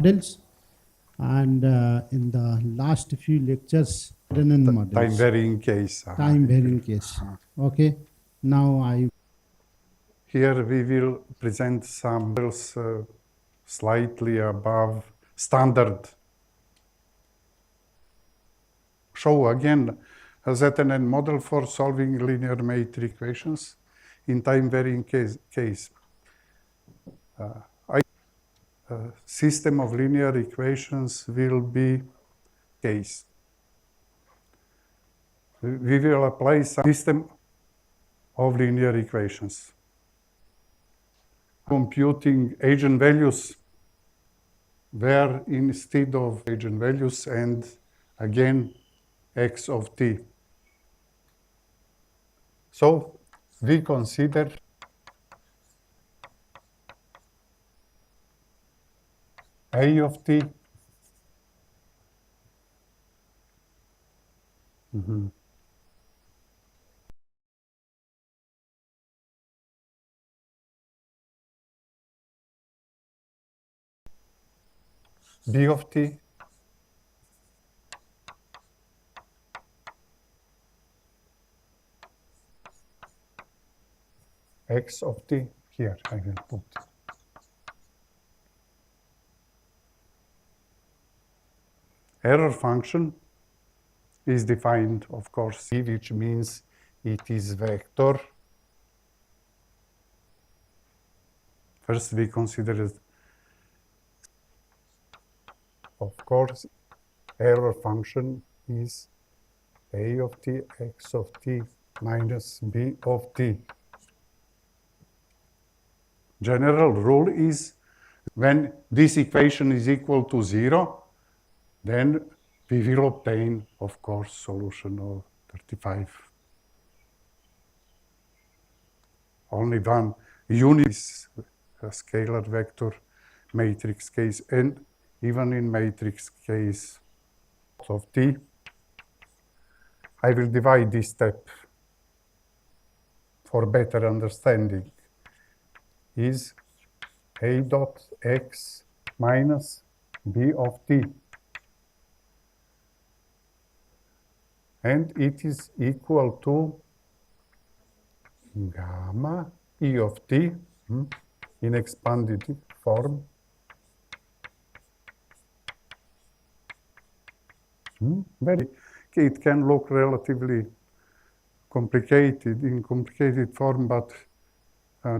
models, and in the last few lectures, Renan models. Time varying case. Time varying case. Okay. Now Here we will present some models slightly above standard. Show again a ZNN model for solving linear matrix equations in time varying case. System of linear equations will be case. We will apply some system of linear equations. Computing eigenvalues where instead of eigenvalues and again x of t. So we consider a of t b of t x of t. Here I will put error function is defined, of course, which means it is vector. First we consider it, of course, error function is a of t x of t minus b of t. General rule is when this equation is equal to 0, then we will obtain, of course, solution of 35. Only one unit is a scalar vector matrix case, and even in matrix case of t, I will divide this step for better understanding. Is a dot x minus b of t. And it is equal to gamma e of t in expanded form. It can look relatively complicated in complicated form, but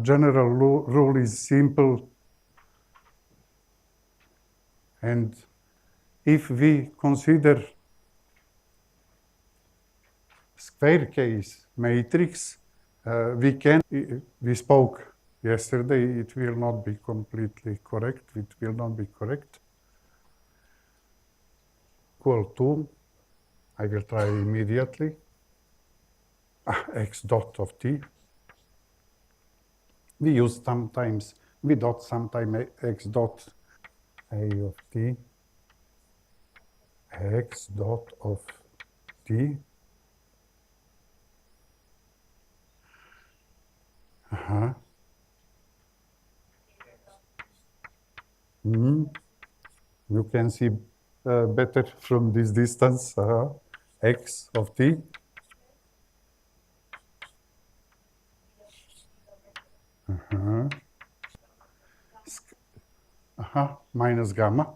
general rule is simple. And if we consider square case matrix, we spoke yesterday, it will not be completely correct, it will not be correct. Equal to, I will try immediately, x dot of t. We use sometimes v dot, sometimes x dot, a of t, x dot of t. You can see better from this distance, x of t. Minus gamma.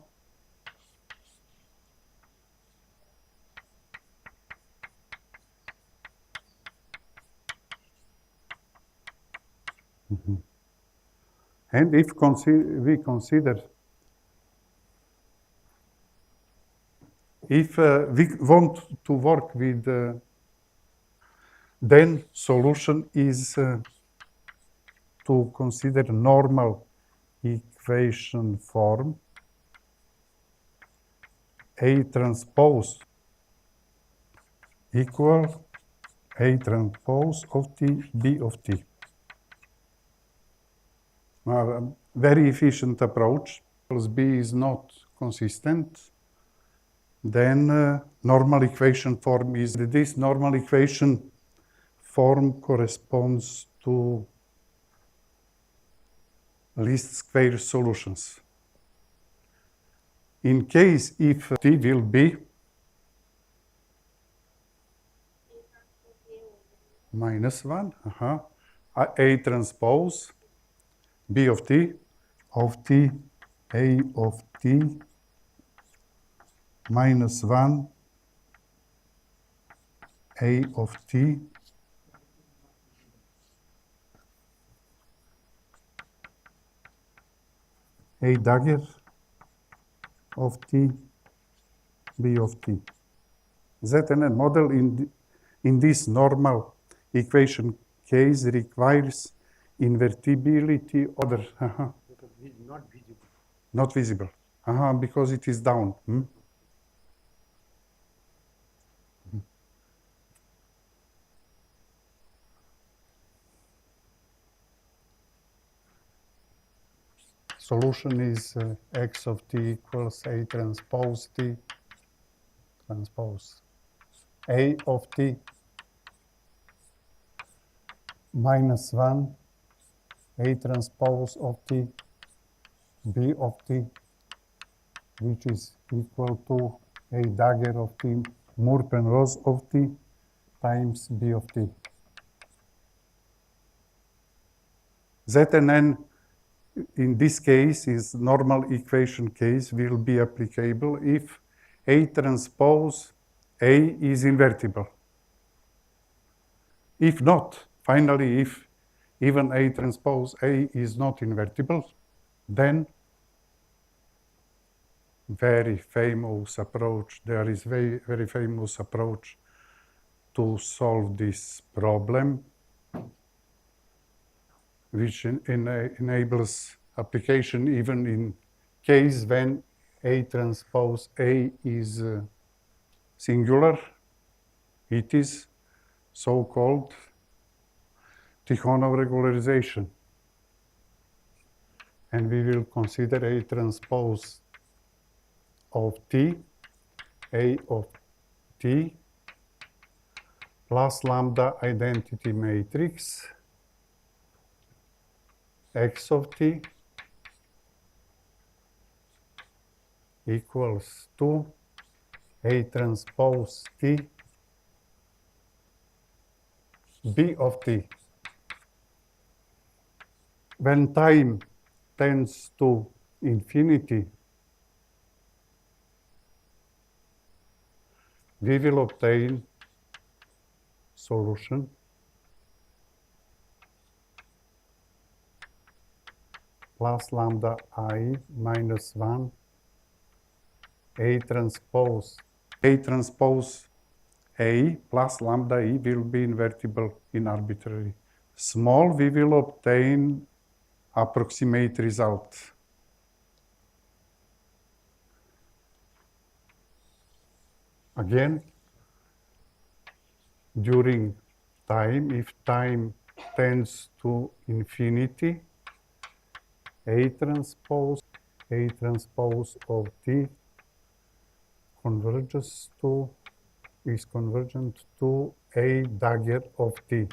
And if we consider, if we want to work with, then solution is to consider normal equation form A transpose equal A transpose of t, B of t. Very efficient approach. Because B is not consistent, then normal equation form is this normal equation form corresponds to least square solutions. In case if T will be minus 1, A transpose B of T, A of T minus 1, A of T A dagger of T, B of T. ZNN model in this normal equation case requires invertibility order. Not visible. Not visible. Because it is down. Solution is x of t equals A transpose T transpose A of T minus 1 A transpose of T B of T, which is equal to A dagger of T Murpen-Ross of T times B of T. ZNN in this case is normal equation case will be applicable if A transpose A is invertible. If not, finally, if even A transpose A is not invertible, then very famous approach, there is very famous approach to solve this problem, which enables application even in case when A transpose A is singular. It is so-called Tikhonov regularization. And we will consider A transpose of T, A of T, plus lambda identity matrix, X of T equals to A transpose T, B of T. When time tends to infinity, we will obtain solution plus lambda I minus 1 A transpose A plus lambda E will be invertible in arbitrary small. We will obtain approximate result. Again, during time, if time tends to infinity, A transpose of T is convergent to A dagger of T.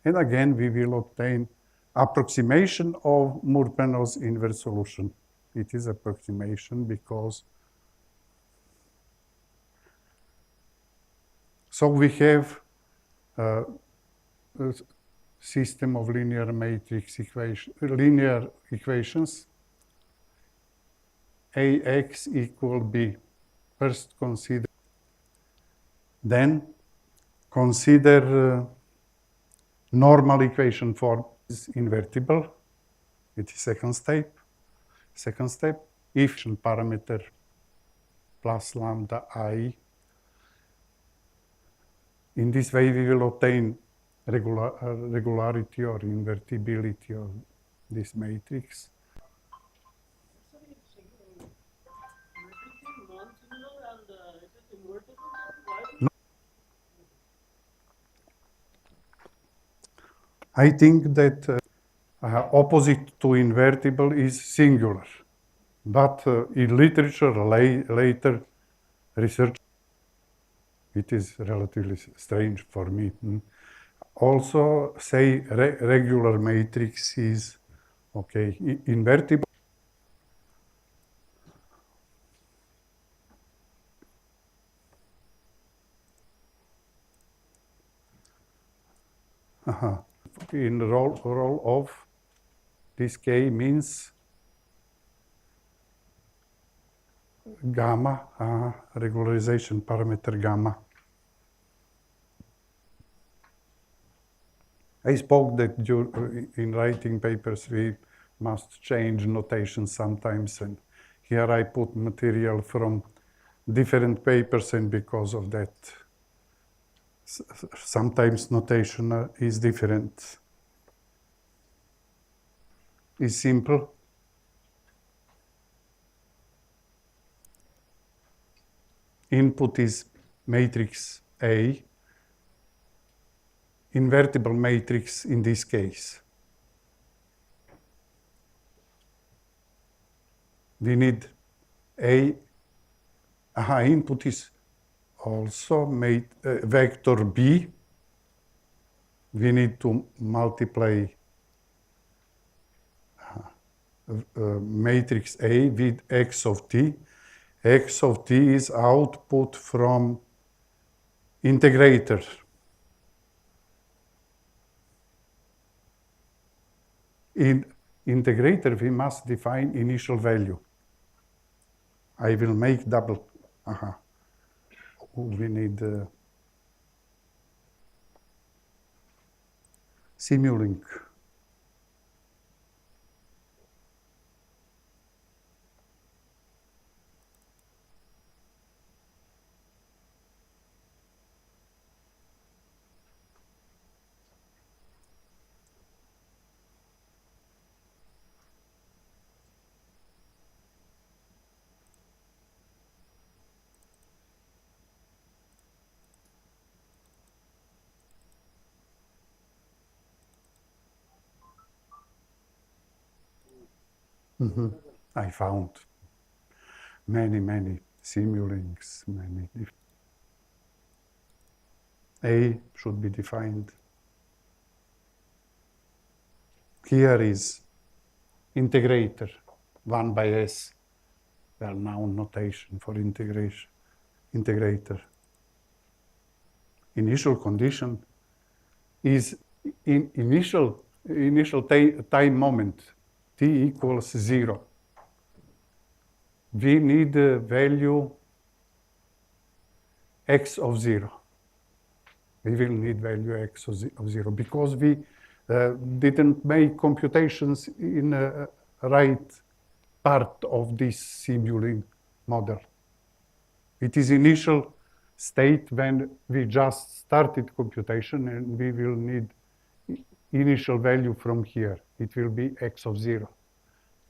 And again, we will obtain approximation of Murpen-Ross inverse solution. It is approximation because so we have a system of linear matrix linear equations. AX equal B. First consider, then consider normal equation form is invertible. It is second step. If parameter plus lambda I. In this way, we will obtain regularity or invertibility of this matrix. I think that opposite to invertible is singular, but in literature later research, it is relatively strange for me. Also say regular matrix is okay, invertible. In role of this K means gamma, regularization parameter gamma. I spoke that in writing papers we must change notation sometimes, and here I put material from different papers, and because of that sometimes notation is different. Is simple. Input is matrix A, invertible matrix in this case. We need A, input is also vector B. We need to multiply matrix A with x of t. X of t is output from integrator. In integrator, we must define initial value. I will make double. We need Simulink. I found many Simulinks, A should be defined. Here is integrator, 1 by S, well-known notation for integration, integrator. Initial condition is initial time moment, t equals 0. We need the value x of 0. We will need value x of 0 because we didn't make computations in the right part of this Simulink model. It is initial state when we just started computation, and we will need initial value from here. It will be x of 0.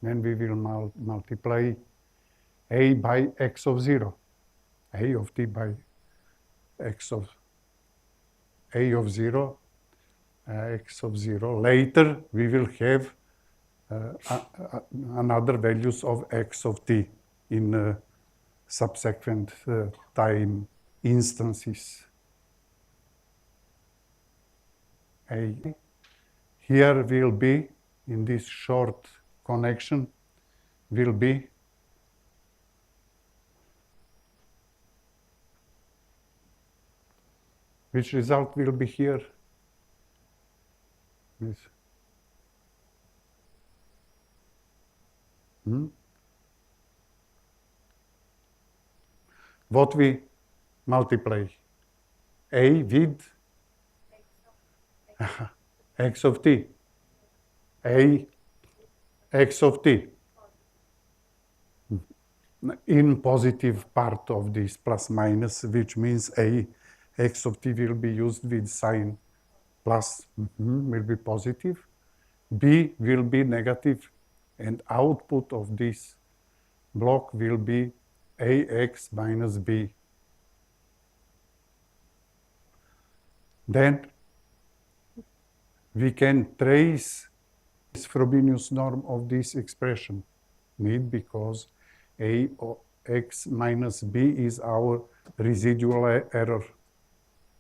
Then we will multiply a by x of 0, a of t by x of a of 0, x of 0. Later, we will have another values of x of t in subsequent time instances. Here will be, in this short connection, will be which result will be here? This. What we multiply? A with x of t. A x of t. In positive part of this plus minus, which means a x of t will be used with sign plus, will be positive. B will be negative, and output of this block will be ax minus b. Then we can trace this Frobenius norm of this expression, because ax minus b is our residual error.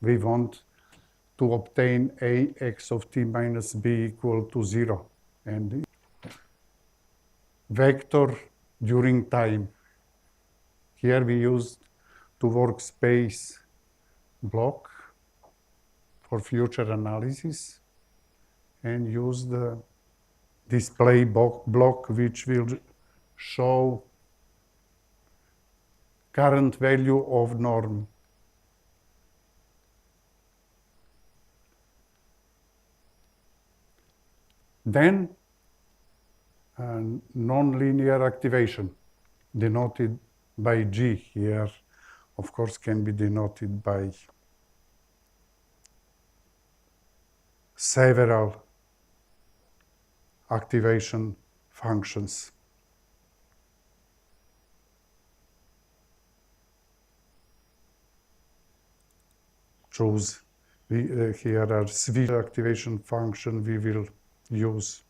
We want to obtain ax of t minus b equal to 0. And vector during time. Here we used two workspace block for future analysis. and use the display block which will show current value of norm. Then nonlinear activation, denoted by G here, of course, can be denoted by several activation functions. Choose, here are switch activation function we will use.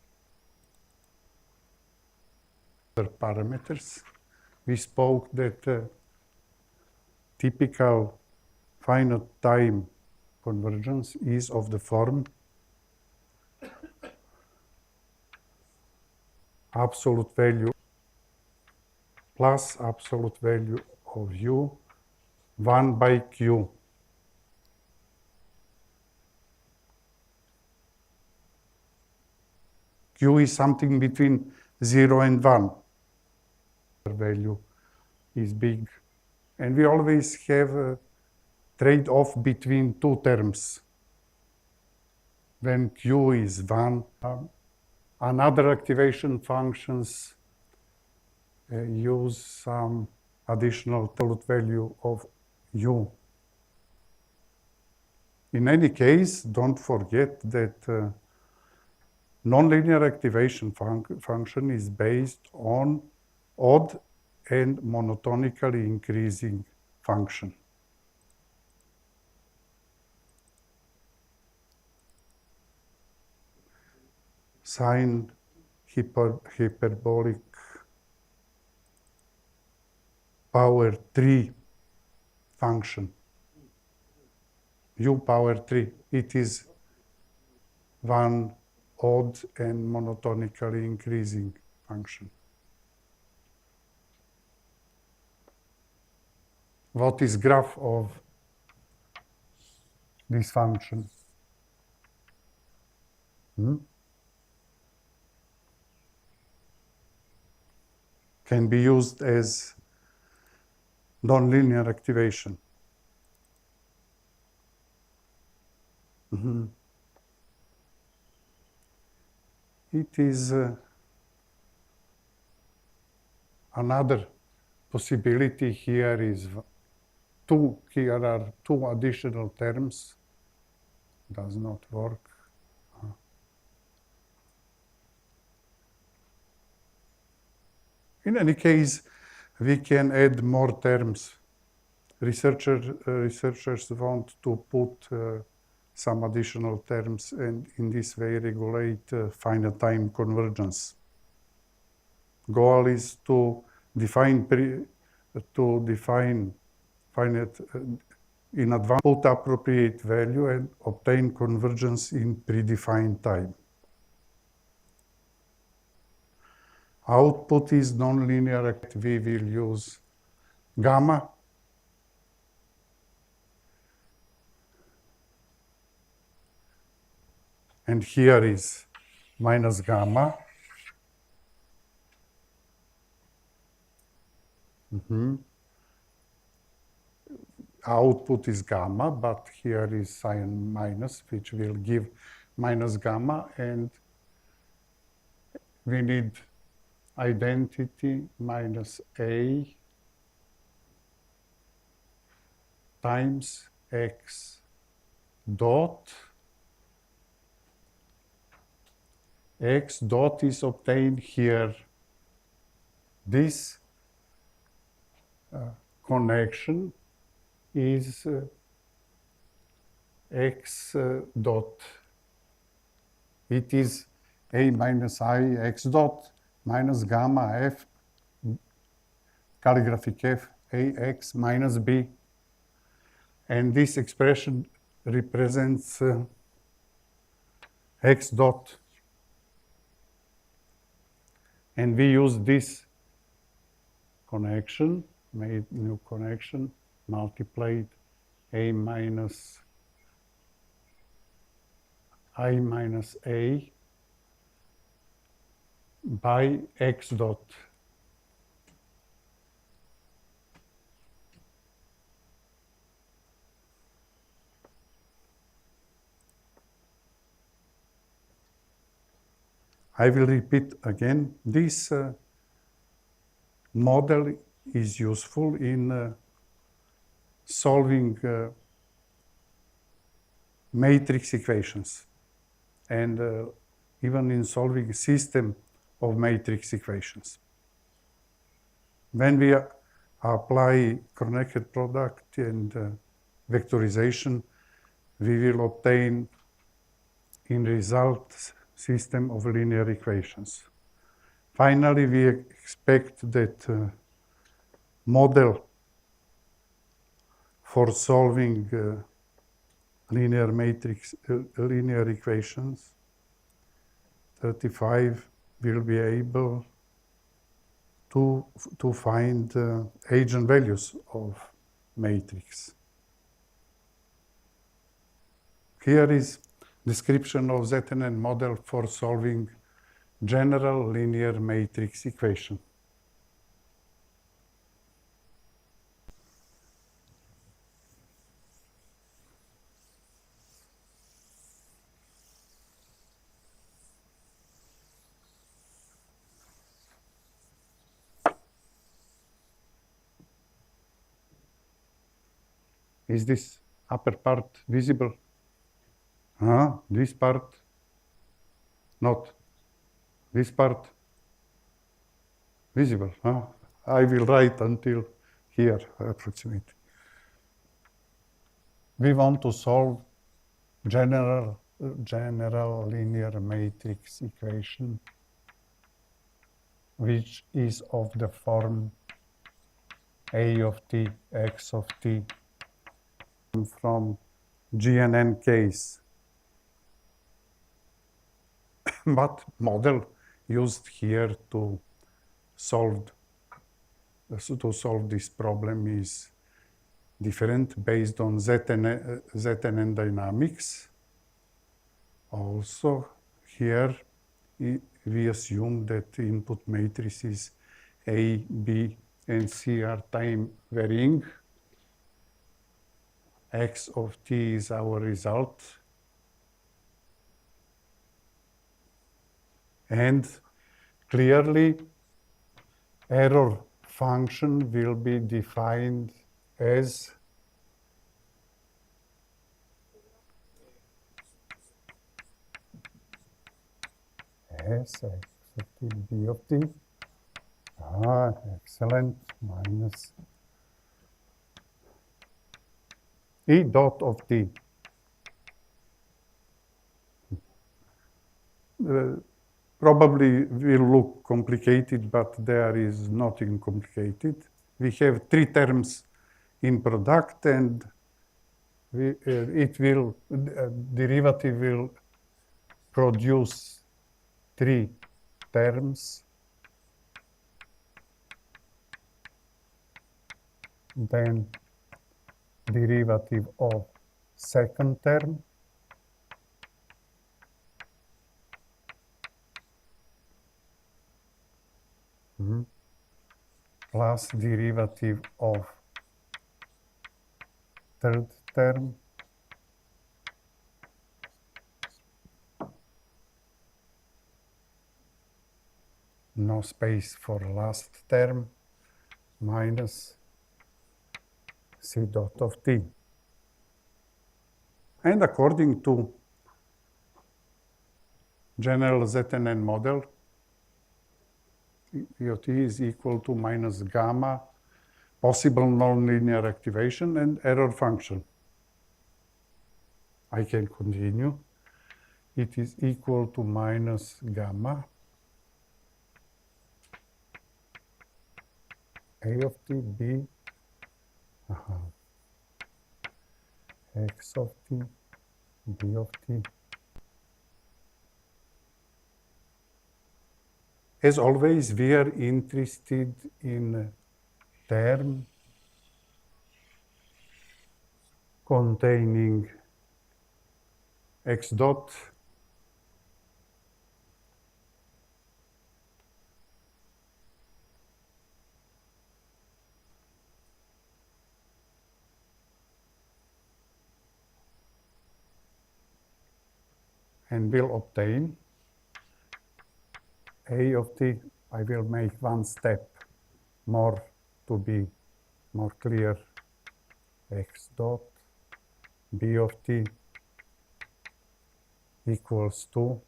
Other parameters. We spoke that typical finite time convergence is of the form absolute value plus absolute value of u 1 by q. Q is something between 0 and 1. Value is big. And we always have a trade-off between two terms. When Q is 1, another activation functions use some additional absolute value of U. In any case, don't forget that nonlinear activation function is based on odd and monotonically increasing function. Sine hyperbolic power 3 function, u power 3, it is one odd and monotonically increasing function. What is graph of this function? Can be used as nonlinear activation. It is another possibility here is here are two additional terms. Does not work. In any case, we can add more terms. Researchers want to put some additional terms and in this way regulate finite time convergence. Goal is to define finite in advance, put appropriate value and obtain convergence in predefined time. Output is nonlinear. We will use gamma. And here is minus gamma. Output is gamma, but here is sign minus, which will give minus gamma, and we need identity minus A times X dot. X dot is obtained here. This connection is X dot. It is A minus I X dot minus gamma F, calligraphic F, AX minus B. And this expression represents X dot. And we use this connection, made new connection, multiplied A minus I minus A by X dot. I will repeat again. This model is useful in solving matrix equations and even in solving a system of matrix equations. When we apply connected product and vectorization, we will obtain in result system of linear equations. Finally, we expect that model for solving linear matrix, linear equations, 35 will be able to find eigenvalues of matrix. Here is description of ZNN model for solving general linear matrix equation. Is this upper part visible? This part? Not. This part? Visible. I will write until here, approximately. We want to solve general linear matrix equation, which is of the form A of t, x of t, from GNN case. But model used here to solve this problem is different based on ZNN dynamics. Also here we assume that input matrices A, B, and C are time varying. X of t is our result. And clearly, error function will be defined as x of t, b of t. Excellent. Minus E dot of t. Probably will look complicated, but there is nothing complicated. We have three terms in product, and derivative will produce three terms. Then derivative of second term. Plus derivative of third term. No space for last term, minus C dot of t. And according to general ZNN model, E of t is equal to minus gamma, possible nonlinear activation, and error function. I can continue. It is equal to minus gamma A of t, B, X of t, B of t. As always, we are interested in a term containing x dot and will obtain A of t. I will make one step more to be more clear. X dot B of t equals to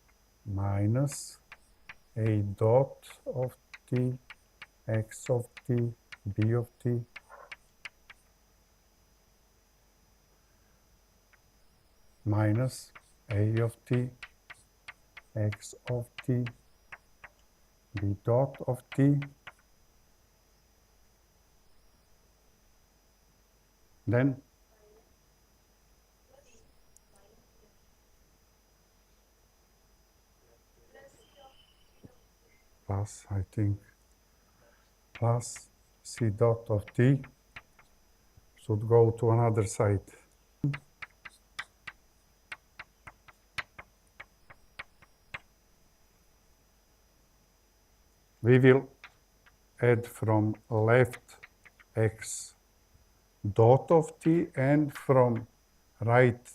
minus A dot of t, X of t, B of t minus A of t, X of t, B dot of t, then plus, I think, plus C dot of t should go to another side. We will add from left X dot of t and from right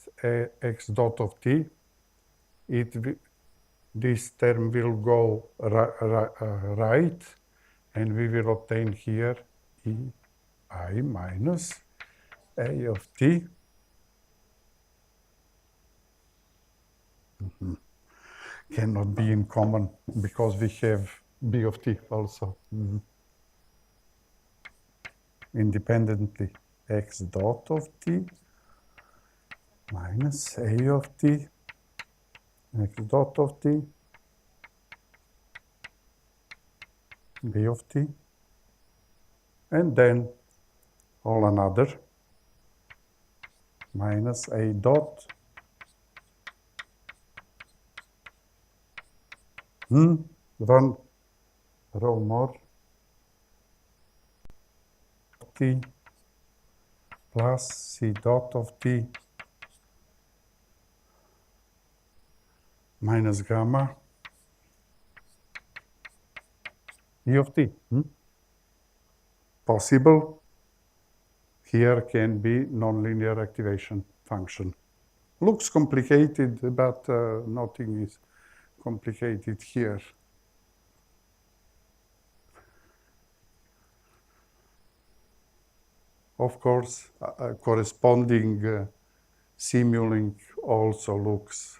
X dot of t. This term will go right, and we will obtain here ei minus A of t. Cannot be in common because we have B of t also. Independently, X dot of t minus A of t, X dot of t, B of t, and then all another minus A dot one row more t plus C dot of t minus gamma E of t. Possible. Here can be nonlinear activation function. Looks complicated, but nothing is complicated here. Of course, corresponding Simulink also looks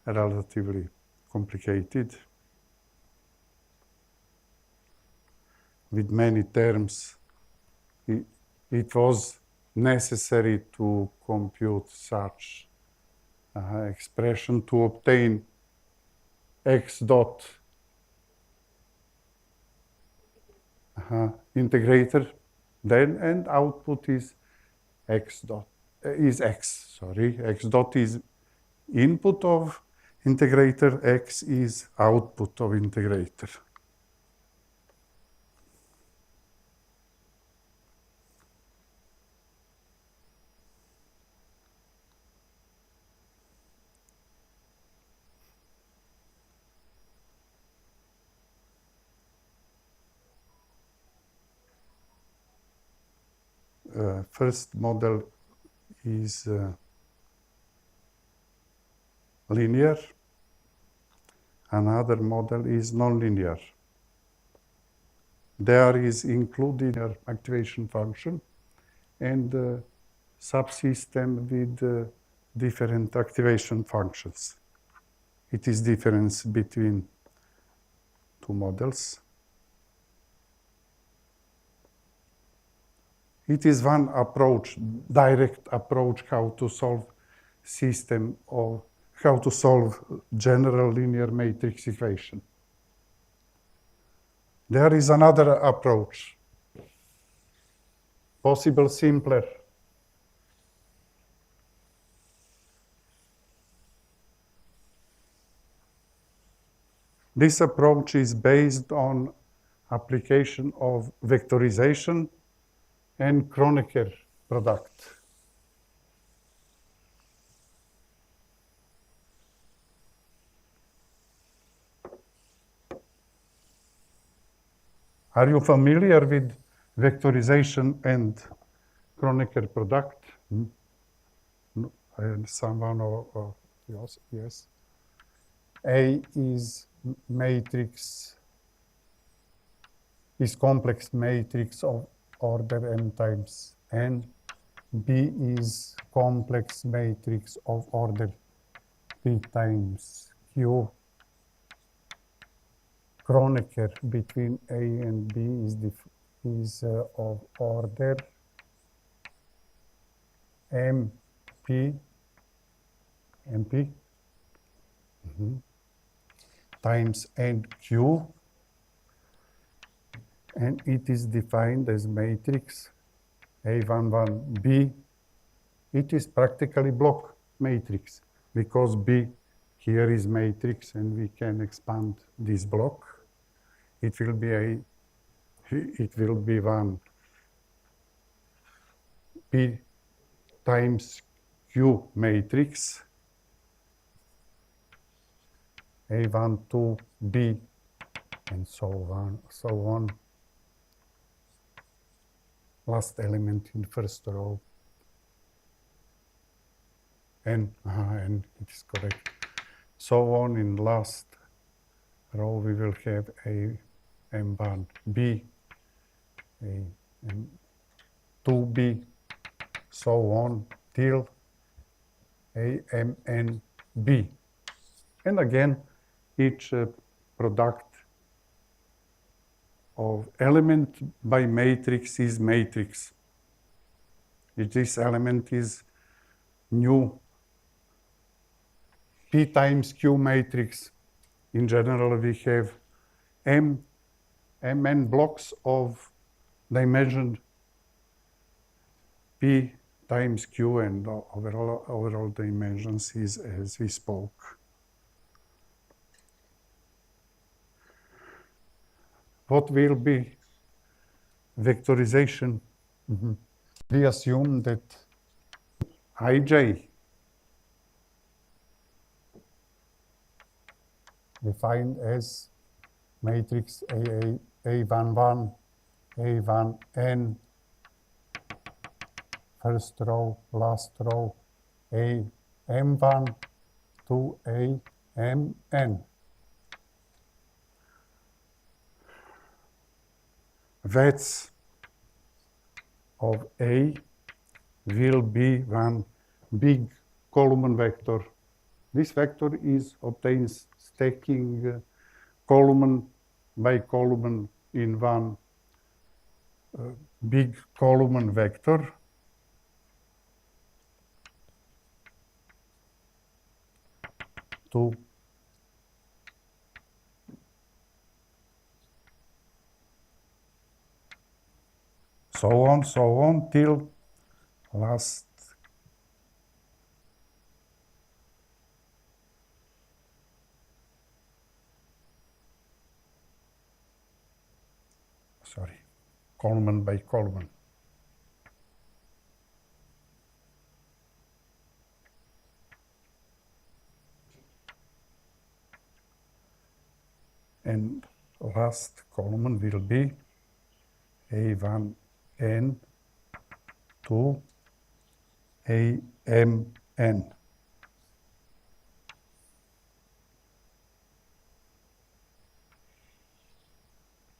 relatively complicated with many terms. It was necessary to compute such expression to obtain X dot integrator, then, and output is X dot is X. Sorry, X dot is input of integrator, X is output of integrator. First model is linear. Another model is nonlinear. There is included an activation function and a subsystem with different activation functions. It is difference between two models. It is one approach, direct approach, how to solve system of how to solve general linear matrix equation. There is another approach, possible simpler. This approach is based on application of vectorization and Kronecker product. Are you familiar with vectorization and Kronecker product? No, and someone or yes. A is matrix, is complex matrix of order m times n. B is complex matrix of order p times q. Kronecker between A and B is of order MP times NQ, and it is defined as matrix A11B. It is practically block matrix because B here is matrix, and we can expand this block. It will be one P times Q matrix A1, 2, B, and so on. Last element in first row. And it is correct. So on in last row we will have A M1 B, A M2B, so on till A M N B. And again, each product of element by matrix is matrix. If this element is new P times Q matrix, in general we have mn blocks of dimension P times Q, and overall dimensions is as we spoke. What will be vectorization? We assume that Ij defined as matrix A11, A1n, first row, last row, A M1 to A Mn. Weights of A will be one big column vector. This vector obtains stacking column by column in one big column vector. So on till last column by column. And last column will be A1n to AMN.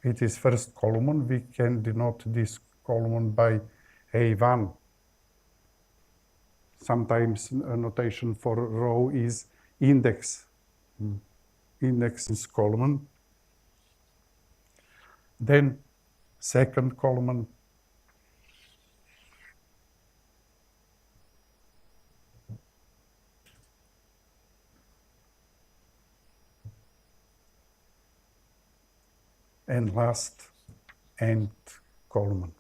It is first column. We can denote this column by A1. Sometimes a notation for row is index. Index is column. Then second column. And last nth column.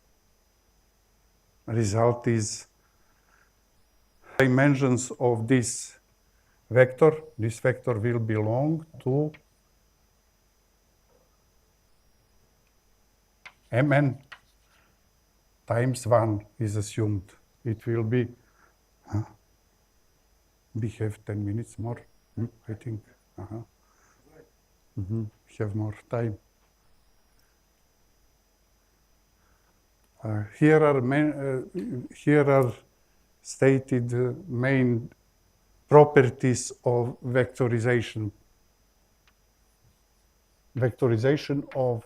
Result is dimensions of this vector. This vector will belong to Mn times 1 is assumed. It will be, we have 10 minutes more, I think. Have more time. Here are stated main properties of vectorization. vectorization of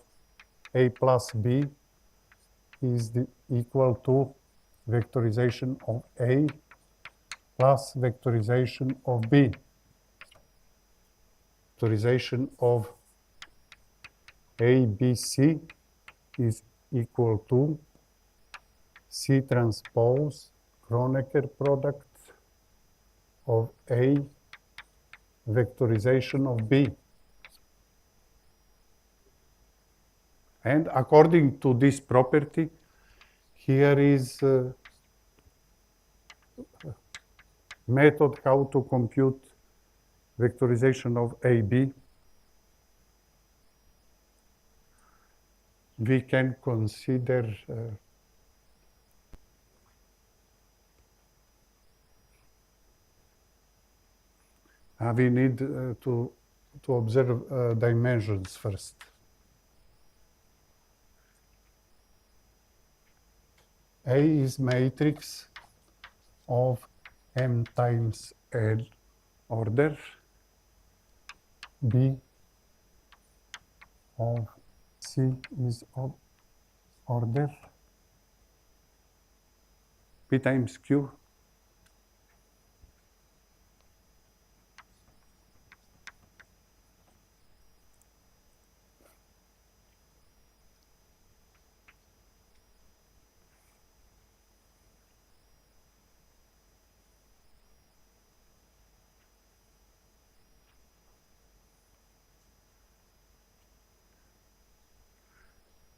A plus B is equal to vectorization of A plus vectorization of B. Vectorization of ABC is equal to C transpose Kronecker product of A vectorization of B. And according to this property, here is method how to compute vectorization of AB. We can consider we need to observe dimensions first. A is matrix of m times n order. B of C is of order P times Q.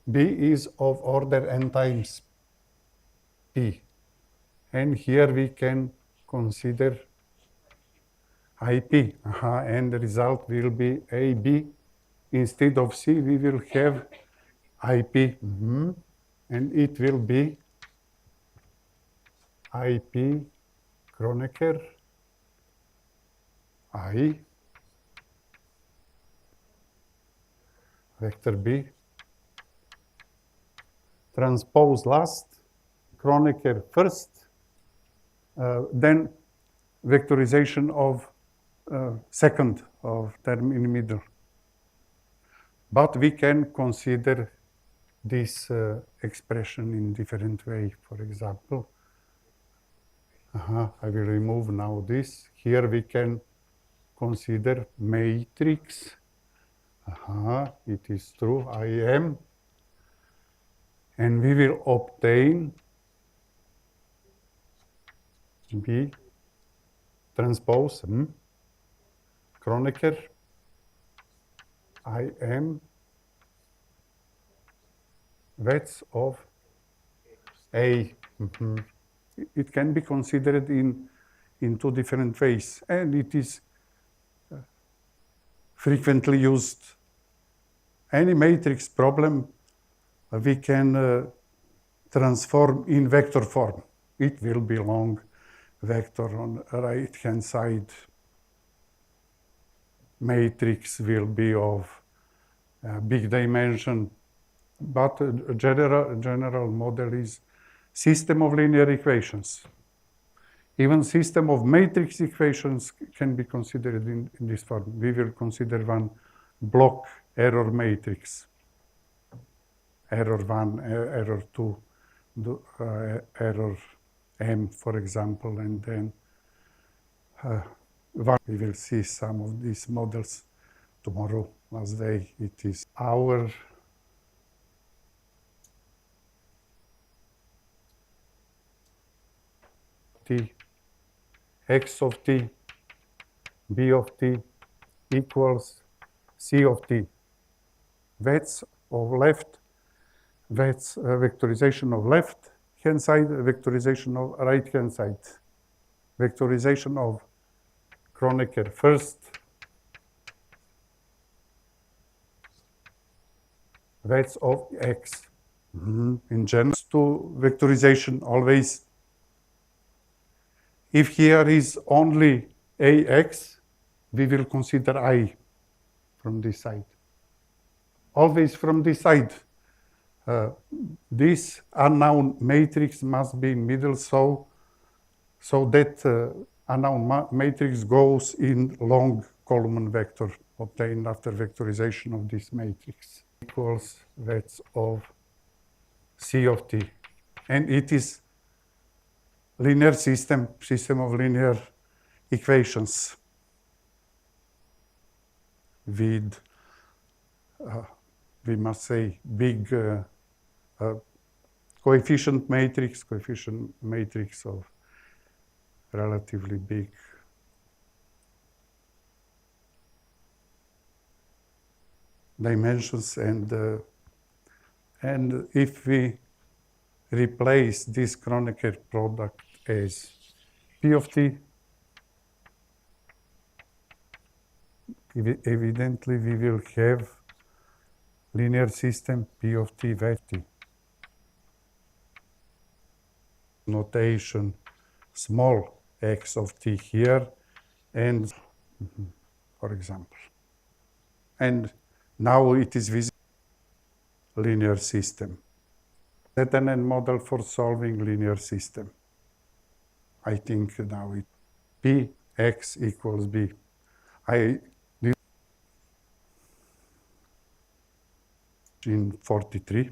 B is of order n times P. And here we can consider IP. And the result will be AB. Instead of C, we will have IP. And it will be IP Kronecker I vector B transpose last, Kronecker first, then vectorization of second of term in middle. But we can consider this expression in different way. For example, I will remove now this. Here we can consider matrix. It is true, I am. And we will obtain B transpose Kronecker I am width of A. It can be considered in two different ways, and it is frequently used. Any matrix problem we can transform in vector form. It will belong vector on right hand side. Matrix will be of big dimension, but a general model is system of linear equations. Even system of matrix equations can be considered in this form. We will consider one block error matrix. Error 1, error 2, error m, for example, and then we will see some of these models tomorrow, last day. It is our t, x of t, b of t equals c of t. That's of left, that's vectorization of left hand side, vectorization of right hand side. Vectorization of Kronecker first, that's of x. In general, to vectorization always, if here is only ax, we will consider I from this side. Always from this side. This unknown matrix must be in middle, so that unknown matrix goes in long column vector obtained after vectorization of this matrix equals that of C of t. And it is linear system of linear equations with, we must say, big coefficient matrix of relatively big dimensions, and if we replace this Kronecker product as P of t, evidently we will have linear system P of t vector. Notation small x of t here, and for example. And now it is visible linear system. ZNN model for solving linear system. I think now it P x equals B. I did in 43.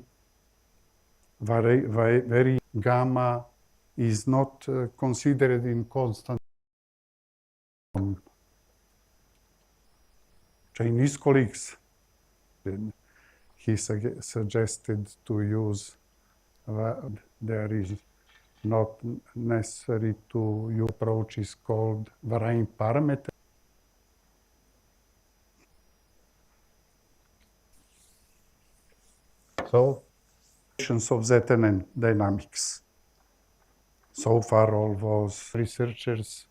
Very gamma is not considered in constant. Chinese colleagues, he suggested to use, there is not necessary to use approach is called varying parameter. So, of ZNN dynamics. So far, all those researchers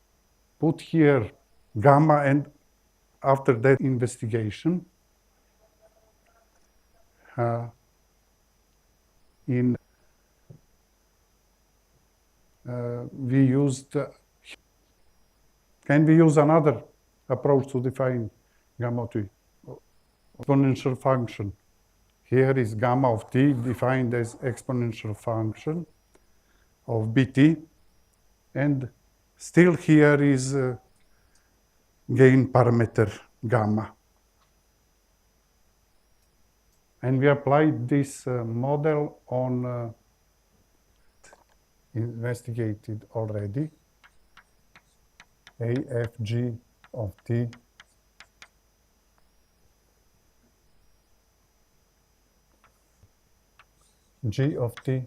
put here gamma, and after that investigation, we used, can we use another approach to define gamma t? Exponential function. Here is gamma of t defined as exponential function of bt, and still here is gain parameter gamma. And we applied this model on investigated already, AFG of t G of t,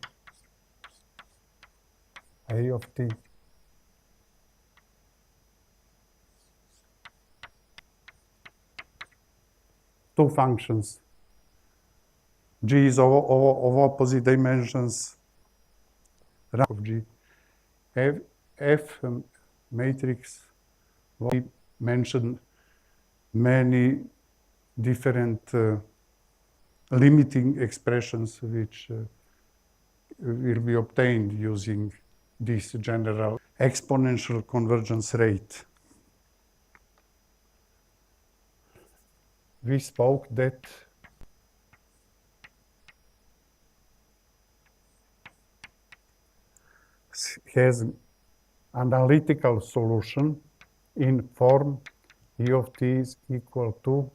A of t, two functions. G is of opposite dimensions of G. F matrix, we mentioned many different limiting expressions which will be obtained using this general exponential convergence rate. We spoke that has analytical solution in form E of t is equal to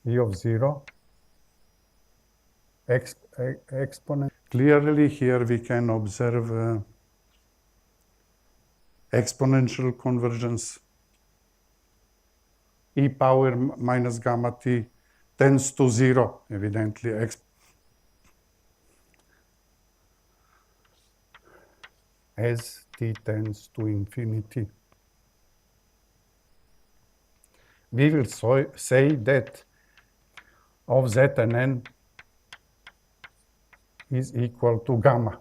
E of 0 exponent. Clearly here we can observe exponential convergence. E power minus gamma t tends to 0, evidently. As t tends to infinity. We will say that of Zn is equal to gamma.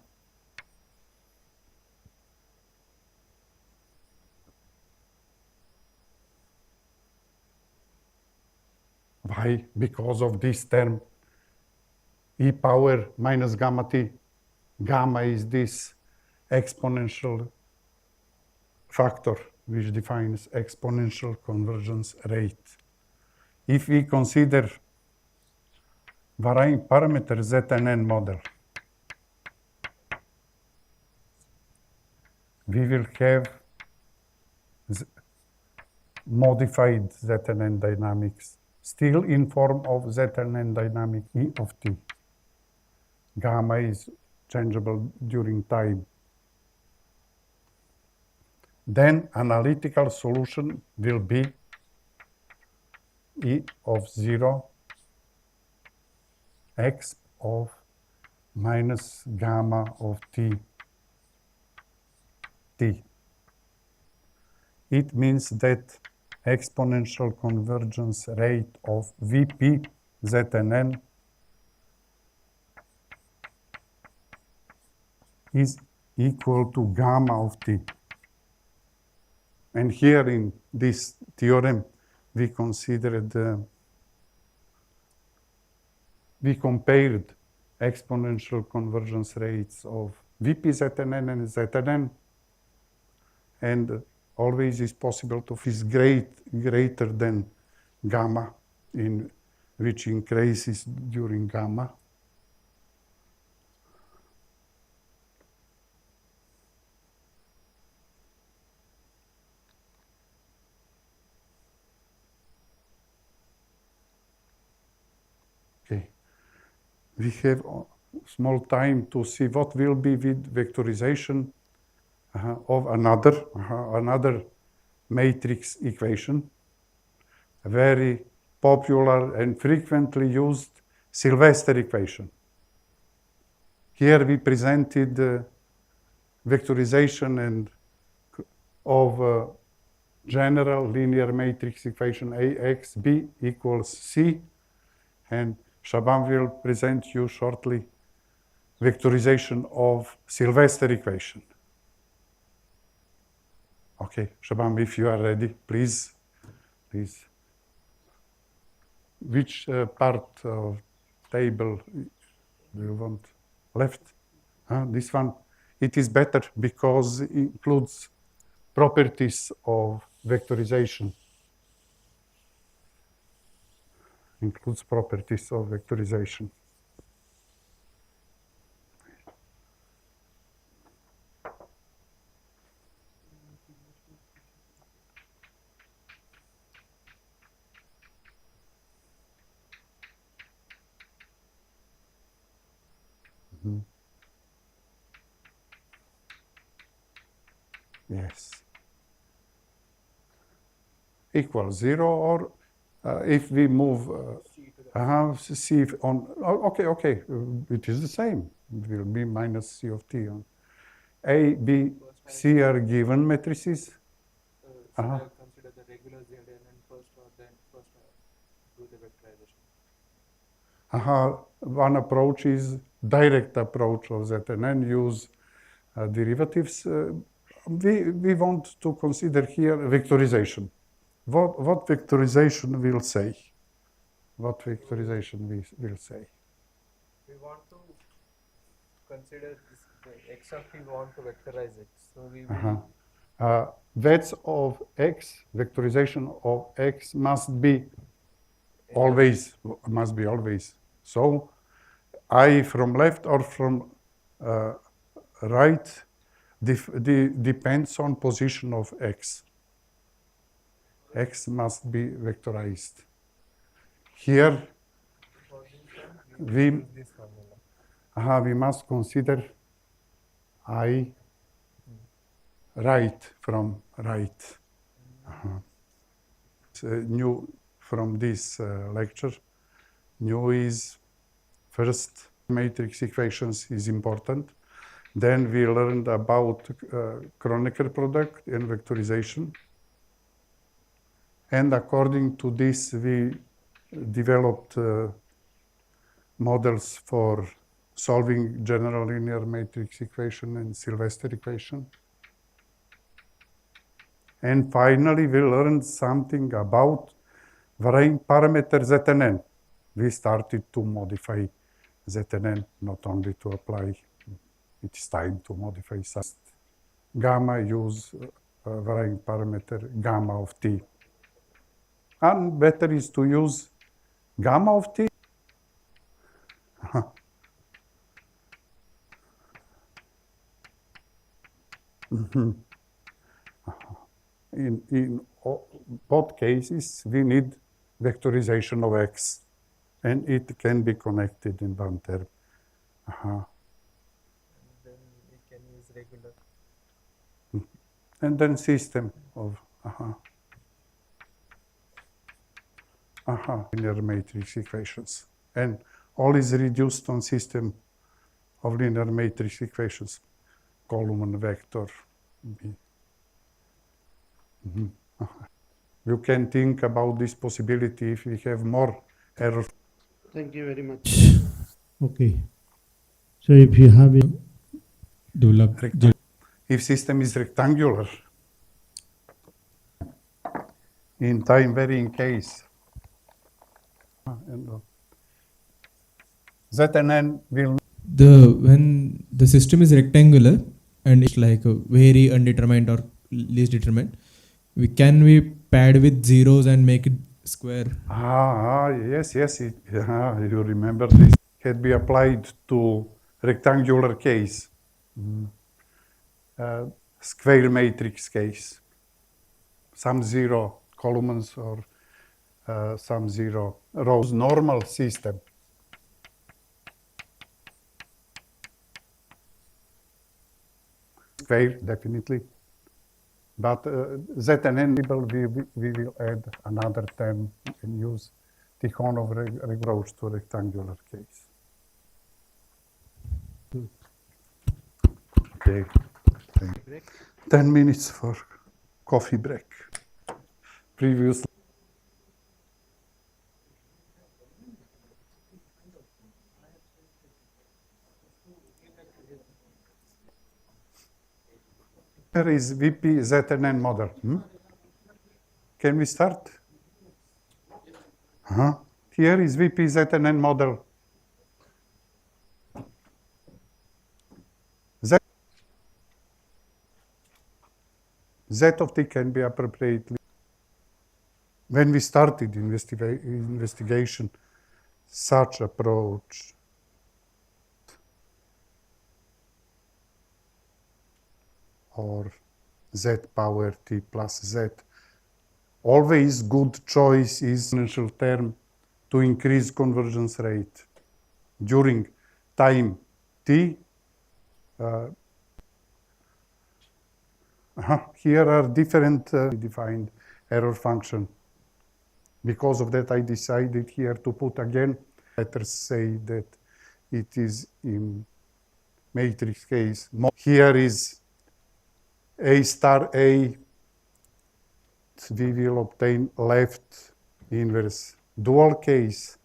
Why? Because of this term, e power minus gamma t. Gamma is this exponential factor which defines exponential convergence rate. If we consider varying parameter ZNN model, we will have modified ZNN dynamics, still in form of ZNN dynamic E of t. Gamma is changeable during time. Then analytical solution will be E of 0 x of minus gamma of t. It means that exponential convergence rate of Vp ZNN is equal to gamma of t. And here in this theorem, we compared exponential convergence rates of Vp ZNN and ZNN, and always is possible to is greater than gamma, in which increases during gamma. Okay. We have small time to see what will be with vectorization of another matrix equation, a very popular and frequently used Sylvester equation. Here we presented vectorization and of general linear matrix equation Ax b equals c, and Shaban will present you shortly vectorization of Sylvester equation. Okay, Shaban, if you are ready, please. Which part of table do you want? Left? This one. It is better because it includes properties of vectorization. Includes properties of vectorization. Yes. Equals 0, or if we move C on, okay, it is the same. It will be minus C of t on A, B, C are given matrices. Should I consider the regular ZNN first, or then first do the vectorization? One approach is direct approach of ZNN, use derivatives. We want to consider here vectorization. What vectorization will say? What vectorization will say? We want to consider this, the x of t, we want to vectorize it. So we will. That's of x, vectorization of x must be always. So I from left or from right depends on position of x. X must be vectorized. Here we use this formula. We must consider I right from right. New from this lecture, new is first matrix equations is important. Then we learned about Kronecker product and vectorization. And according to this, we developed models for solving general linear matrix equation and Sylvester equation. And finally, we learned something about varying parameter ZNN. We started to modify ZNN, not only to apply. It's time to modify gamma, use varying parameter gamma of t. And better is to use gamma of t. In both cases, we need vectorization of x, and it can be connected in one term. And then we can use regular. And then system of linear matrix equations. And all is reduced on system of linear matrix equations, column and vector. You can think about this possibility if we have more error. Thank you very much. Okay. So if you have a develop If system is rectangular in time varying case, Zn will when the system is rectangular and it's like a very undetermined or least determined, we pad with zeros and make it square. yes, you remember this had be applied to rectangular case, square matrix case, some zero columns or some zero rows, normal system. Square, definitely. But Zn we will add another term and use Tikhonov approach to rectangular case. Okay. 10 minutes for coffee break. Previous. Here is VP Zn model. Can we start? Here is VP Zn model. Z of t can be appropriately. When we started investigation, such approach or z power t plus z, always good choice is exponential term to increase convergence rate during time t. Here are different defined error function. Because of that, I decided here to put again, letters say that it is in matrix case. Here is A star A, we will obtain left inverse dual case,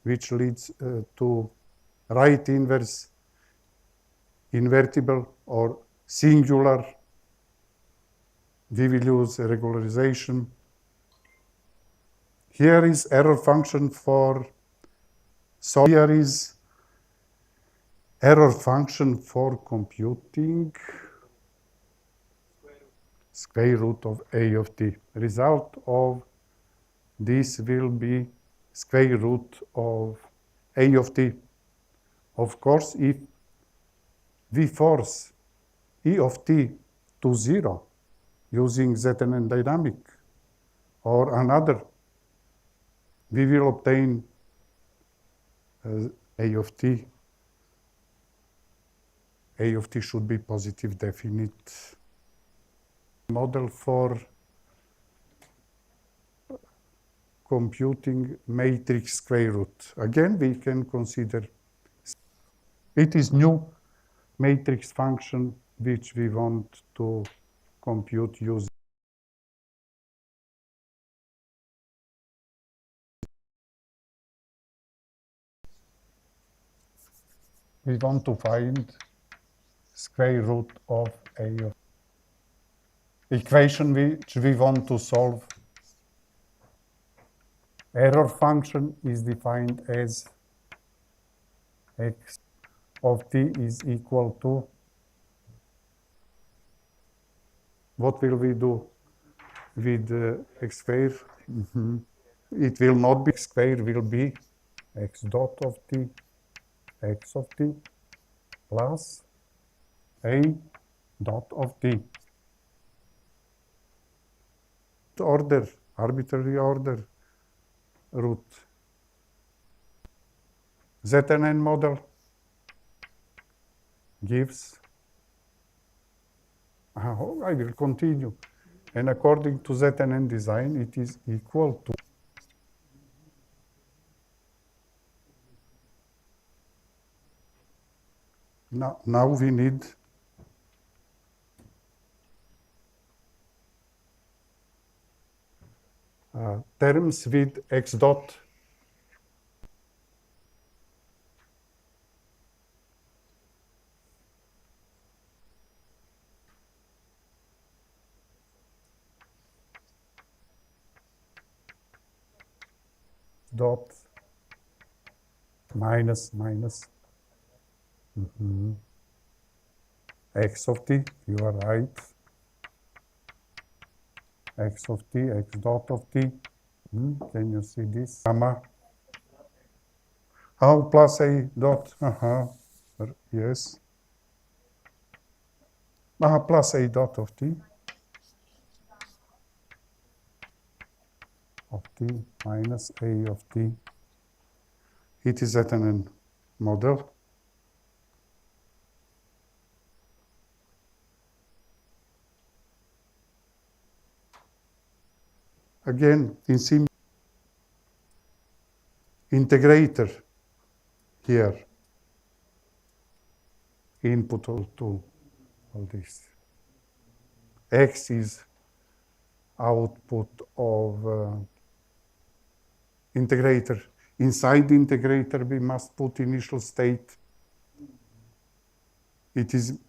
which leads to right inverse invertible or singular. We will use regularization. Here is error function for, so here is error function for computing square root of A of t. Result of this will be square root of A of t. Of course, if we force E of t to 0 using Zn dynamic or another, we will obtain A of t. A of t should be positive definite. Model for computing matrix square root. Again, we can consider it is new matrix function which we want to compute using. We want to find square root of A of equation which we want to solve. Error function is defined as x of t is equal to, what will we do with x square? It will not be x square, will be x dot of t, x of t plus a dot of t. order, arbitrary order root. ZNN model gives, I will continue, and according to ZNN design, it is equal to now we need terms with x dot dot minus x of t, you are right, x of t, x dot of t. Can you see this? Gamma. Oh, plus a dot. Yes. Plus a dot of t. Of t minus a of t. It is at an model. Again, in sim integrator here, input to all this. X is output of integrator. Inside the integrator, we must put initial state. It is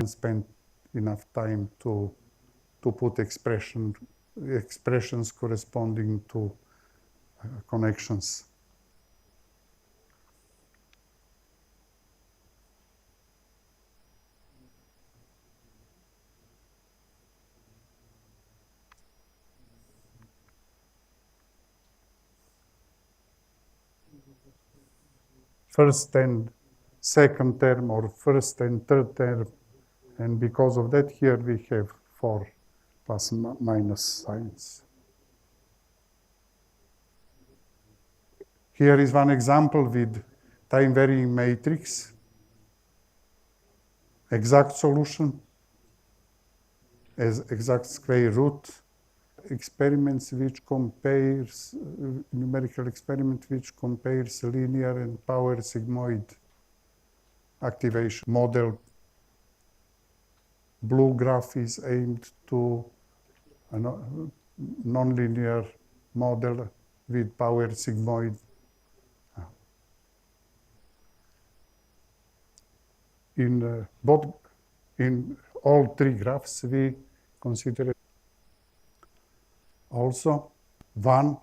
spent enough time to put expressions corresponding to connections. First and second term, or first and third term, and because of that here we have 4 plus minus signs. Here is one example with time varying matrix, exact solution as exact square root, experiments which compares, numerical experiment which compares linear and power sigmoid activation model. Blue graph is aimed to a nonlinear model with power sigmoid. In all 3 graphs, we consider also 1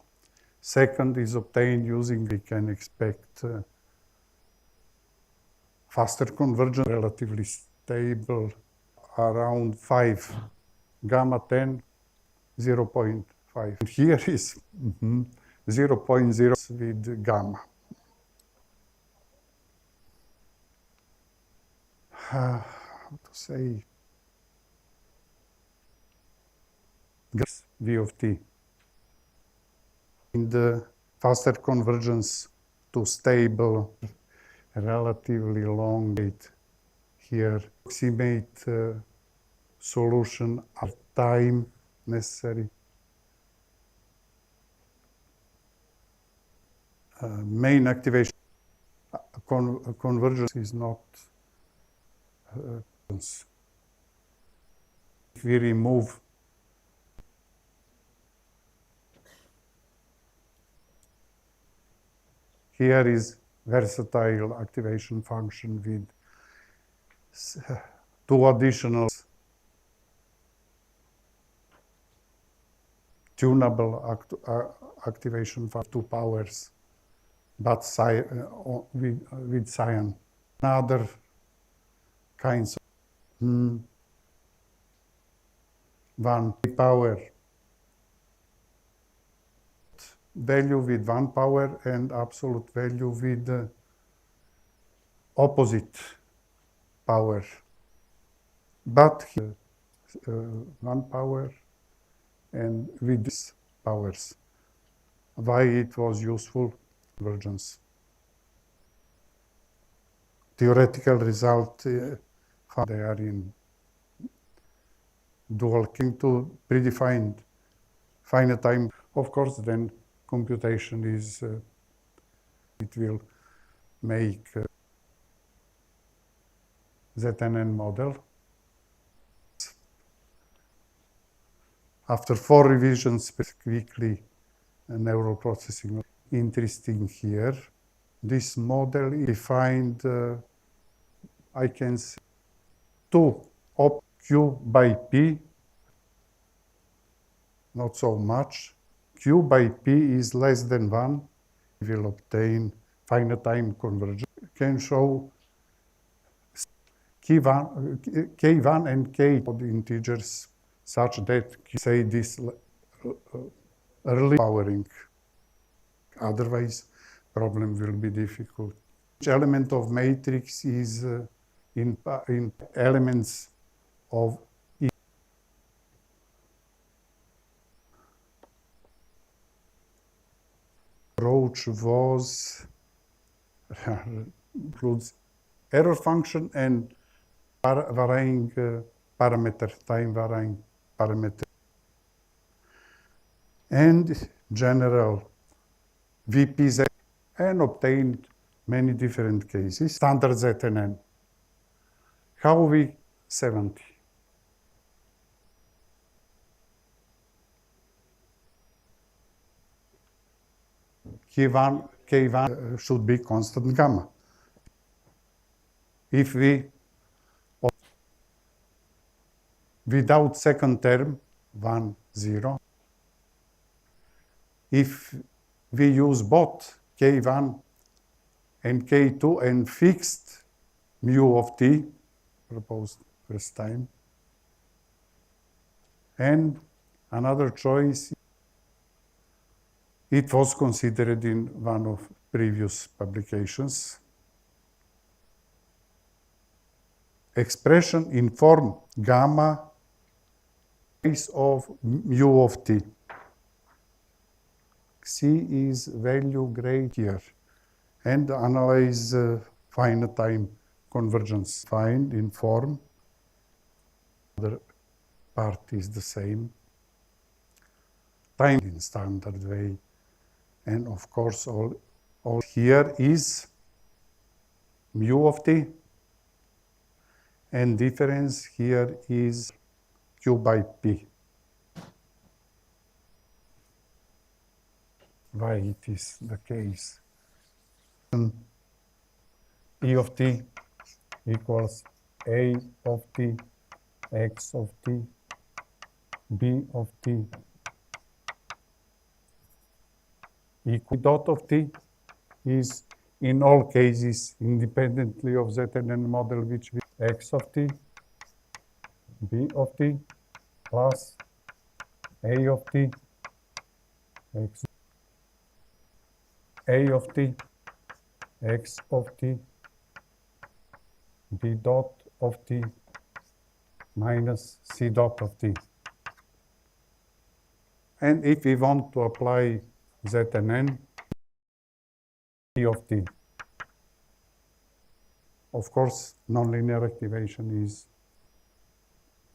second is obtained using, we can expect faster convergence, relatively stable, around 5, gamma 10, 0.5. Here is 0.0 with gamma. How to say? V of t. In the faster convergence to stable, relatively long rate here, approximate solution of time necessary. Main activation convergence is not if we remove here is versatile activation function with 2 additional tunable activation for 2 powers, but with cyan. Other kinds of 1 power value with 1 power and absolute value with opposite power. But 1 power and with these powers. Why it was useful? Convergence. Theoretical result, they are in dual king to predefined finite time. Of course, then computation is, it will make ZNN model. After 4 revisions, quickly neural processing. Interesting here. This model is defined, I can see 2 op Q by P, not so much. Q by P is less than 1. We will obtain finite time convergence. Can show K1 and K integers such that say this early powering. Otherwise, problem will be difficult. Each element of matrix is in elements of each. Approach was includes error function and varying parameter, time varying parameter, and general VPZ, and obtained many different cases. Standard ZNN. How we 70? K1 should be constant gamma. If we, without second term, 1, 0. If we use both K1 and K2 and fixed mu of t, proposed first time. And another choice, it was considered in one of previous publications. Expression in form gamma base of mu of t. C is value great here. And analyze finite time convergence. Find in form. The part is the same. Time in standard way. And of course, all here is mu of t. And difference here is Q by P. Why it is the case? E of t equals A of t, X of t, B of t, equal dot of t is in all cases independently of ZNN model, which we X of t, B of t, plus A of t, X, A of t, X of t, B dot of t, minus C dot of t. And if we want to apply ZNN, T of t. Of course, nonlinear activation is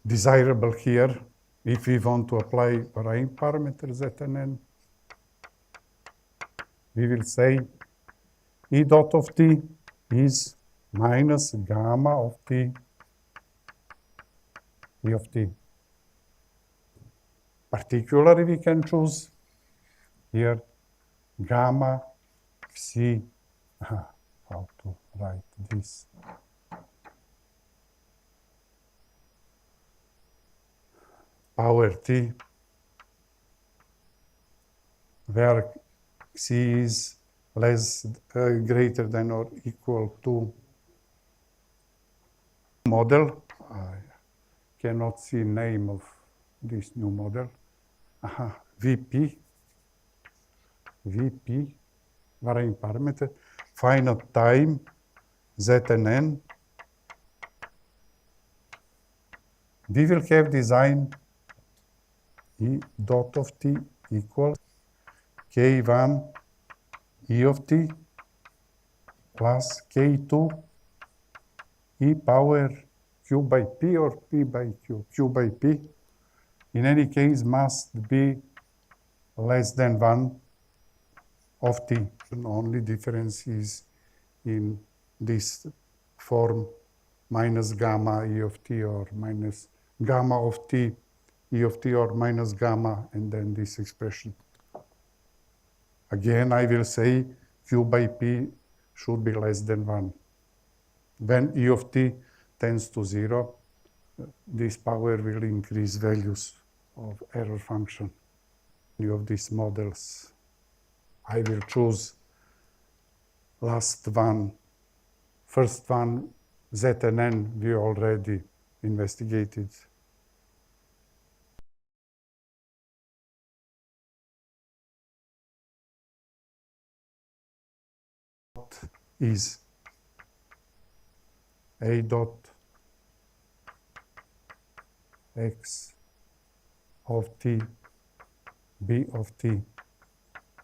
desirable here. If we want to apply varying parameter ZNN, we will say E dot of t is minus gamma of t, E of t. Particularly, we can choose here gamma C. How to write this? Power t, where C is greater than or equal to model. I cannot see name of this new model. VP, varying parameter, finite time, ZNN. We will have design E dot of t equals k1 e of t plus k2 e power q by p or p by q, q by p. In any case, must be less than 1 of t. The only difference is in this form minus gamma e of t or minus gamma of t e of t or minus gamma, and then this expression. Again, I will say q by p should be less than 1. When e of t tends to 0, this power will increase values of error function. Of these models, I will choose last one. First one, Z and N, we already investigated. Is A dot X of t, B of t,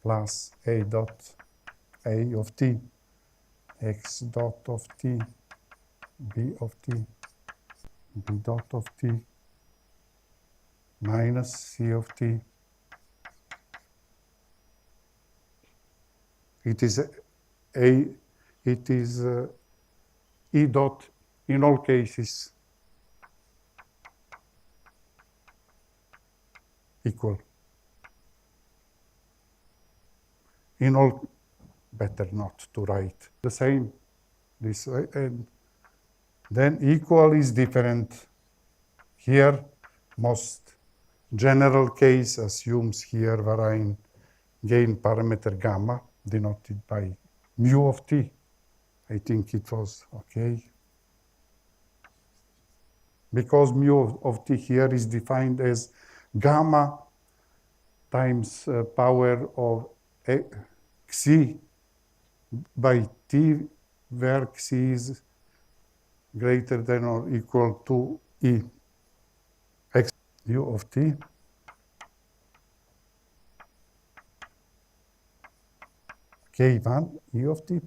plus A dot A of t, X dot of t, B of t, B dot of t, minus C of t. It is E dot in all cases equal. In all, better not to write the same this way, and then equal is different. Here, most general case assumes here varying gain parameter gamma, denoted by mu of t. I think it was okay. Because mu of t here is defined as gamma times power of xi by t, where xi is greater than or equal to e. X u of t k1 e of t.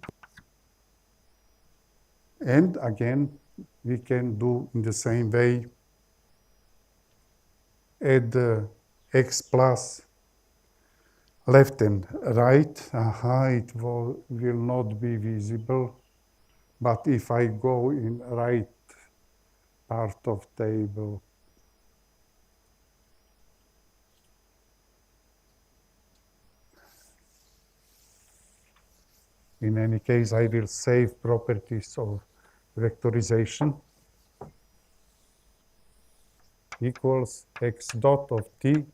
And again, we can do in the same way, add x plus left and right. It will not be visible, but if I go in right part of table, in any case, I will save properties of vectorization equals x dot of t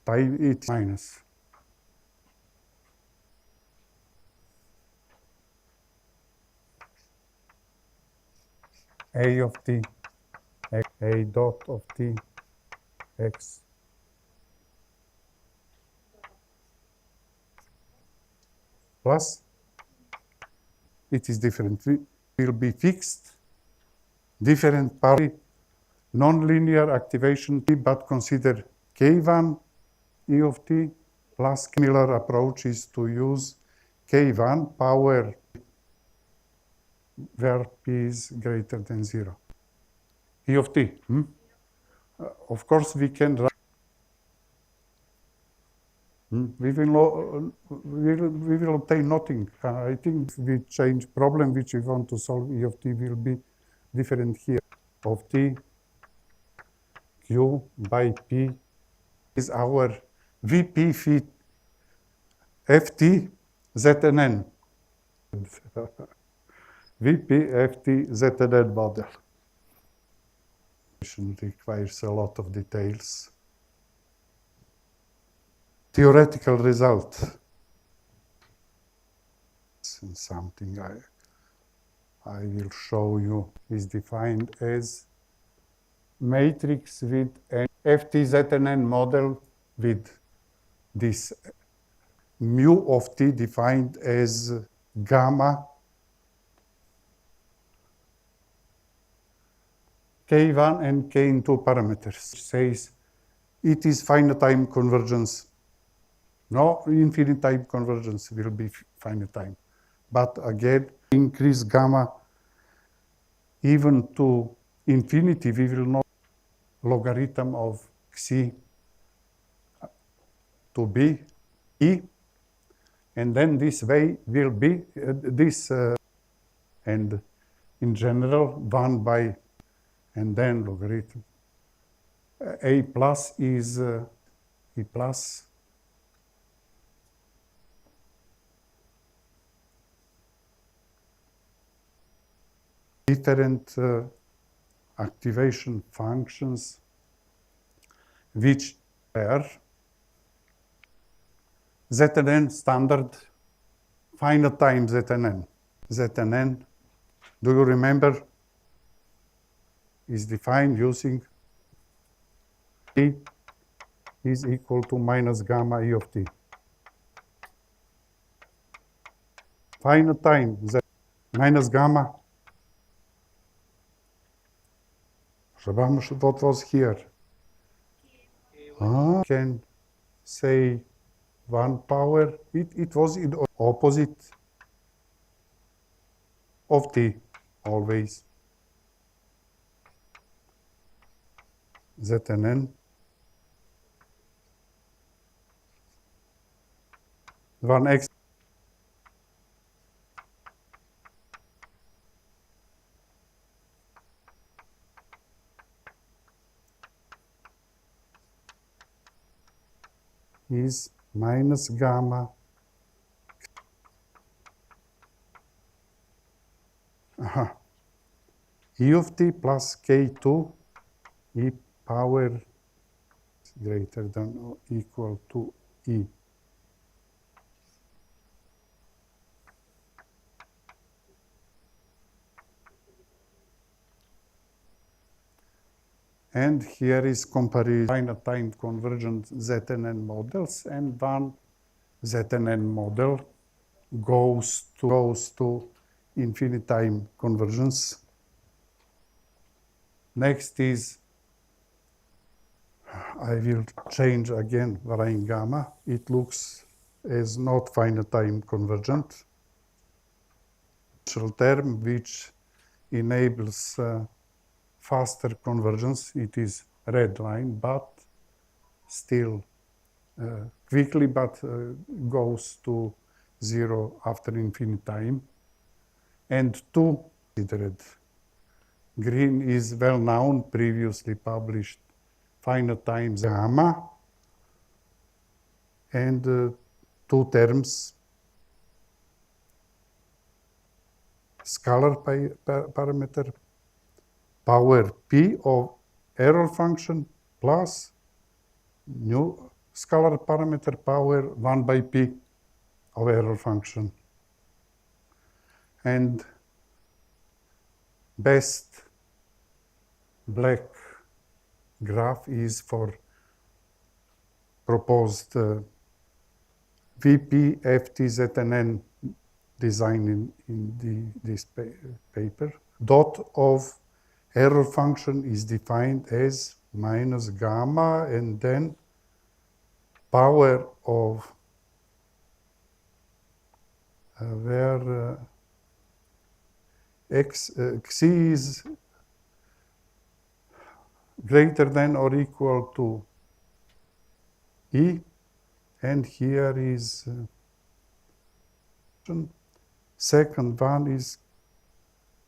time it minus a of t, a dot of t, x plus, it is different. It will be fixed, different parity, nonlinear activation t, but consider k1 e of t plus similar approach is to use k1 power where p is greater than 0. E of t. Of course, we can write. We will obtain nothing. I think we change problem which we want to solve. E of t will be different here. Of t q by p is our vp fit ft z and n. vp ft z and n model. Requires a lot of details. Theoretical result. And something I will show you is defined as matrix with an ftZn model with this mu of t defined as gamma K1 and K2 parameters. Says it is finite time convergence. No infinite time convergence will be finite time. But again, increase gamma even to infinity, we will not logarithm of xi to be e, and then this way will be and in general 1 by and then logarithm. A plus is e plus different activation functions which are Zn standard finite time Zn. Zn, do you remember, is defined using t is equal to minus gamma e of t. Finite time Z minus gamma. What was here? Can say 1 power. It was in opposite of t always. Zn 1x is minus gamma e of t plus k2 e power greater than or equal to e. And here is comparison finite time convergent Zn models, and one Zn model goes to infinite time convergence. Next is, I will change again varying gamma. It looks as not finite time convergent. Term which enables faster convergence. It is red line, but still quickly, but goes to 0 after infinite time. And two considered. Green is well known, previously published finite times gamma, and two terms, scalar parameter power p of error function plus new scalar parameter power 1 by p of error function. And best black graph is for proposed VP FTZNN design in this paper. Dot of error function is defined as minus gamma and then power of where xi is greater than or equal to e, and here is second one is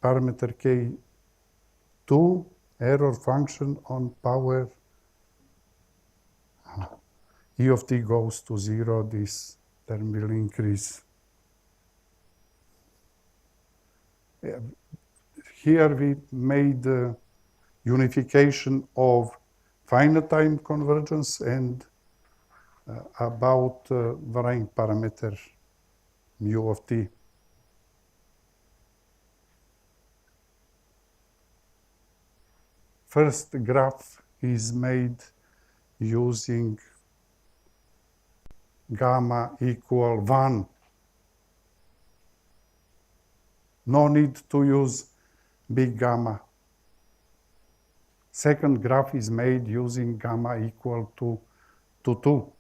parameter k2 error function on power e of t goes to 0, this term will increase. Here we made the unification of finite time convergence and about varying parameter mu of t. First graph is made using gamma equal 1. No need to use big gamma. Second graph is made using gamma equal to 2.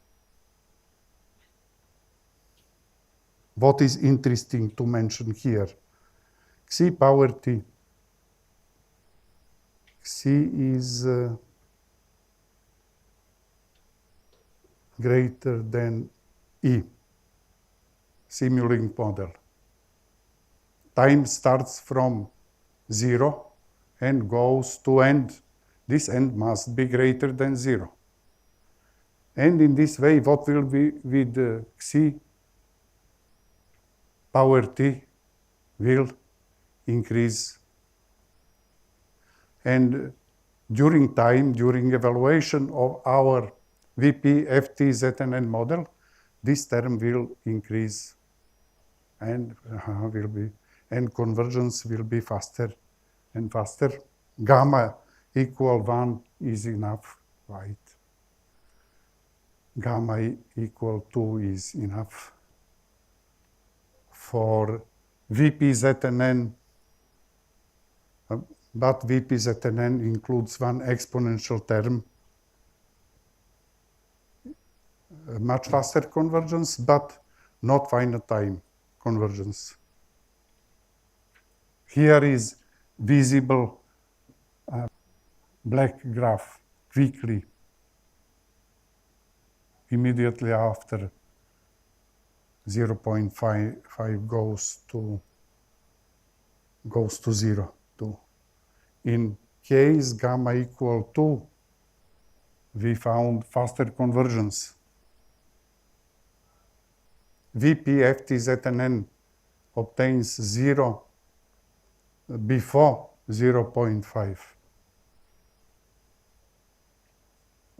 What is interesting to mention here? Xi power t. Xi is greater than E, Simulink model. Time starts from 0 and goes to end. This end must be greater than 0. And in this way, what will be with Xi power t will increase. And during time, during evaluation of our VP, FT, ZNN model, this term will increase and convergence will be faster and faster. Gamma equal 1 is enough, right? Gamma equal 2 is enough. For VPZNN, but VPZNN includes one exponential term, much faster convergence, but not finite time convergence. Here is visible black graph quickly, immediately after 0.5 goes to 0. In case gamma equal 2, we found faster convergence. VPFTZNN obtains 0 before 0.5.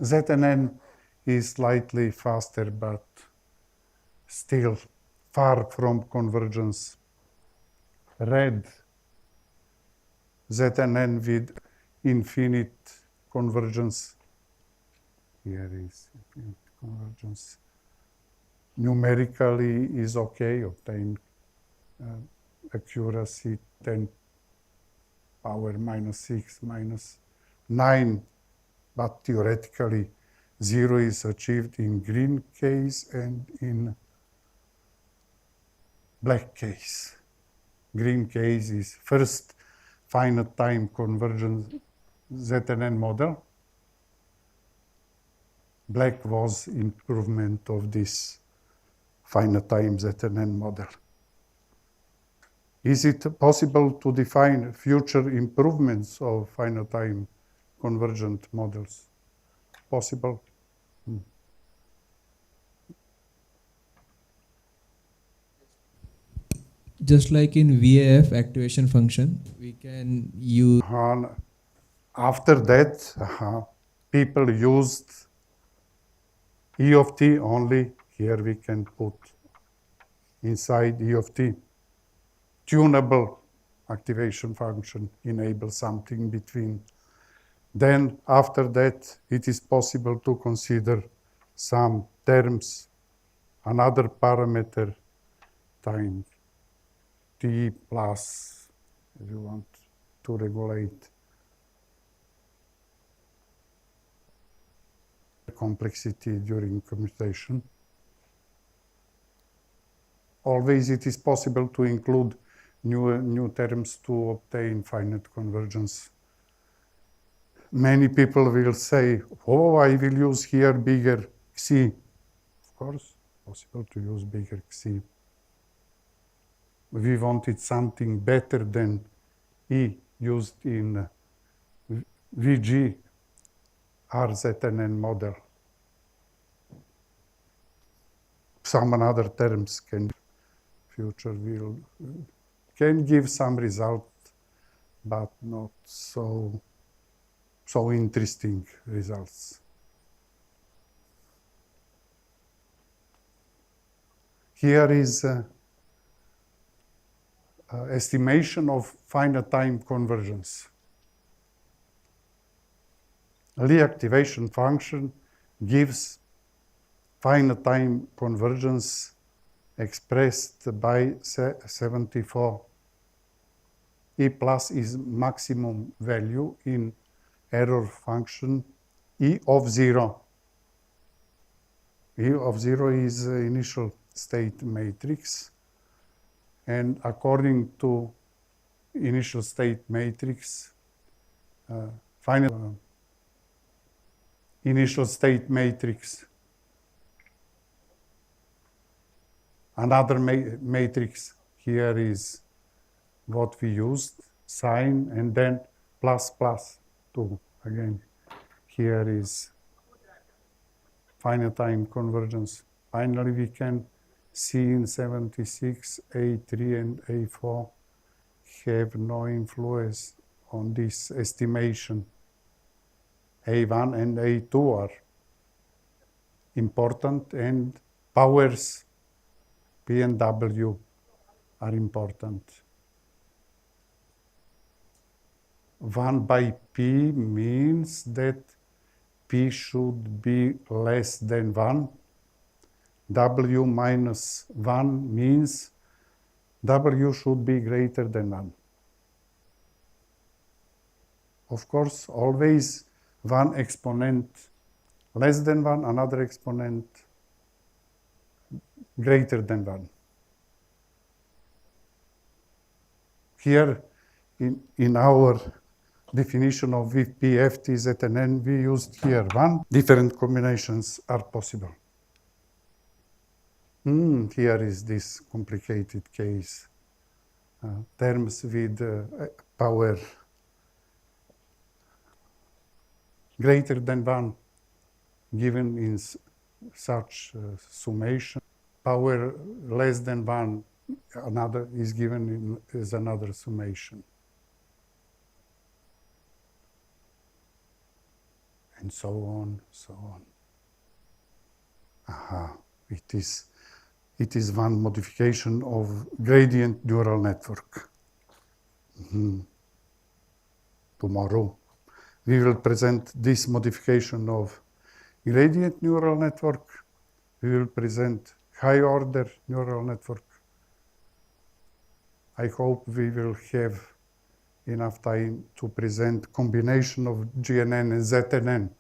ZNN is slightly faster, but still far from convergence. Red, ZNN with infinite convergence. Here is infinite convergence. Numerically is okay, obtain accuracy 10 power minus 6 minus 9, but theoretically 0 is achieved in green case and in black case. Green case is first finite time convergence ZNN model. Black was improvement of this finite time ZNN model. Is it possible to define future improvements of finite time convergent models? Possible? Just like in VAF activation function, we can use. After that, people used E of t only. Here we can put inside E of t. Tunable activation function enables something between. Then after that, it is possible to consider some terms, another parameter time t plus, if you want to regulate complexity during commutation. Always it is possible to include new terms to obtain finite convergence. Many people will say, oh, I will use here bigger Xi. Of course, possible to use bigger Xi. We wanted something better than E used in VG RZNN model. Some other terms can can give some result, but not so interesting results. Here is estimation of finite time convergence. Lie activation function gives finite time convergence expressed by 74. E plus is maximum value in error function E of 0. E of 0 is the initial state matrix, and according to initial state matrix, final initial state matrix, another matrix here is what we used, sign, and then plus plus 2 again. Here is final time convergence. Finally, we can see in 76, A3 and A4 have no influence on this estimation. A1 and A2 are important, and powers P and W are important. 1 by P means that P should be less than 1. W minus 1 means W should be greater than 1. Of course, always one exponent less than 1, another exponent greater than 1. Here, in our definition of VP, FT, ZNN, we used here 1. Different combinations are possible. Here is this complicated case. Terms with power greater than 1 given in such summation. Power less than 1 another is given as another summation. And so on, so on. It is one modification of gradient neural network. Tomorrow we will present this modification of gradient neural network. We will present high order neural network. I hope we will have enough time to present combination of GNN and ZNN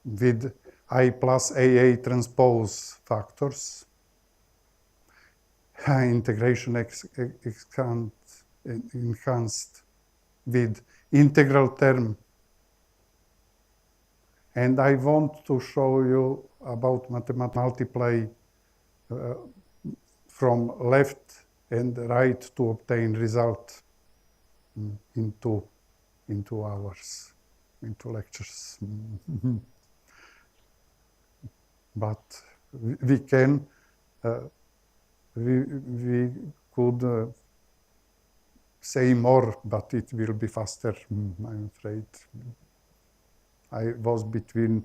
with I plus AA transpose factors, integration enhanced with integral term. And I want to show you about mathematical multiply from left and right to obtain result in 2 hours, in 2 lectures. But we can, we could say more, but it will be faster, I'm afraid. I was between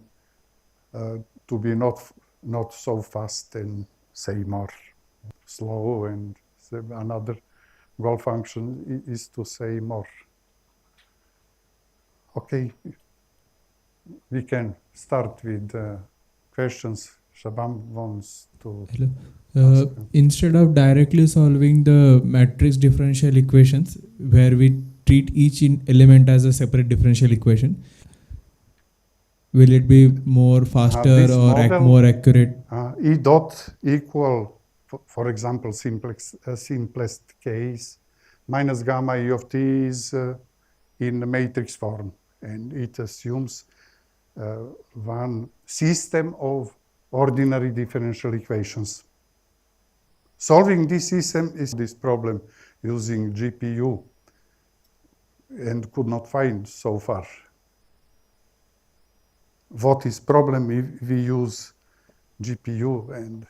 to be not so fast and say more slow, and another goal function is to say more. Okay, we can start with questions. Shabam wants to. Hello. Instead of directly solving the matrix differential equations, where we treat each element as a separate differential equation, will it be more faster or model, more accurate? E dot equal, for example, simplest case, minus gamma E of t is in the matrix form, and it assumes one system of ordinary differential equations. Solving this system is this problem using GPU, and could not find so far. What is problem if we use GPU and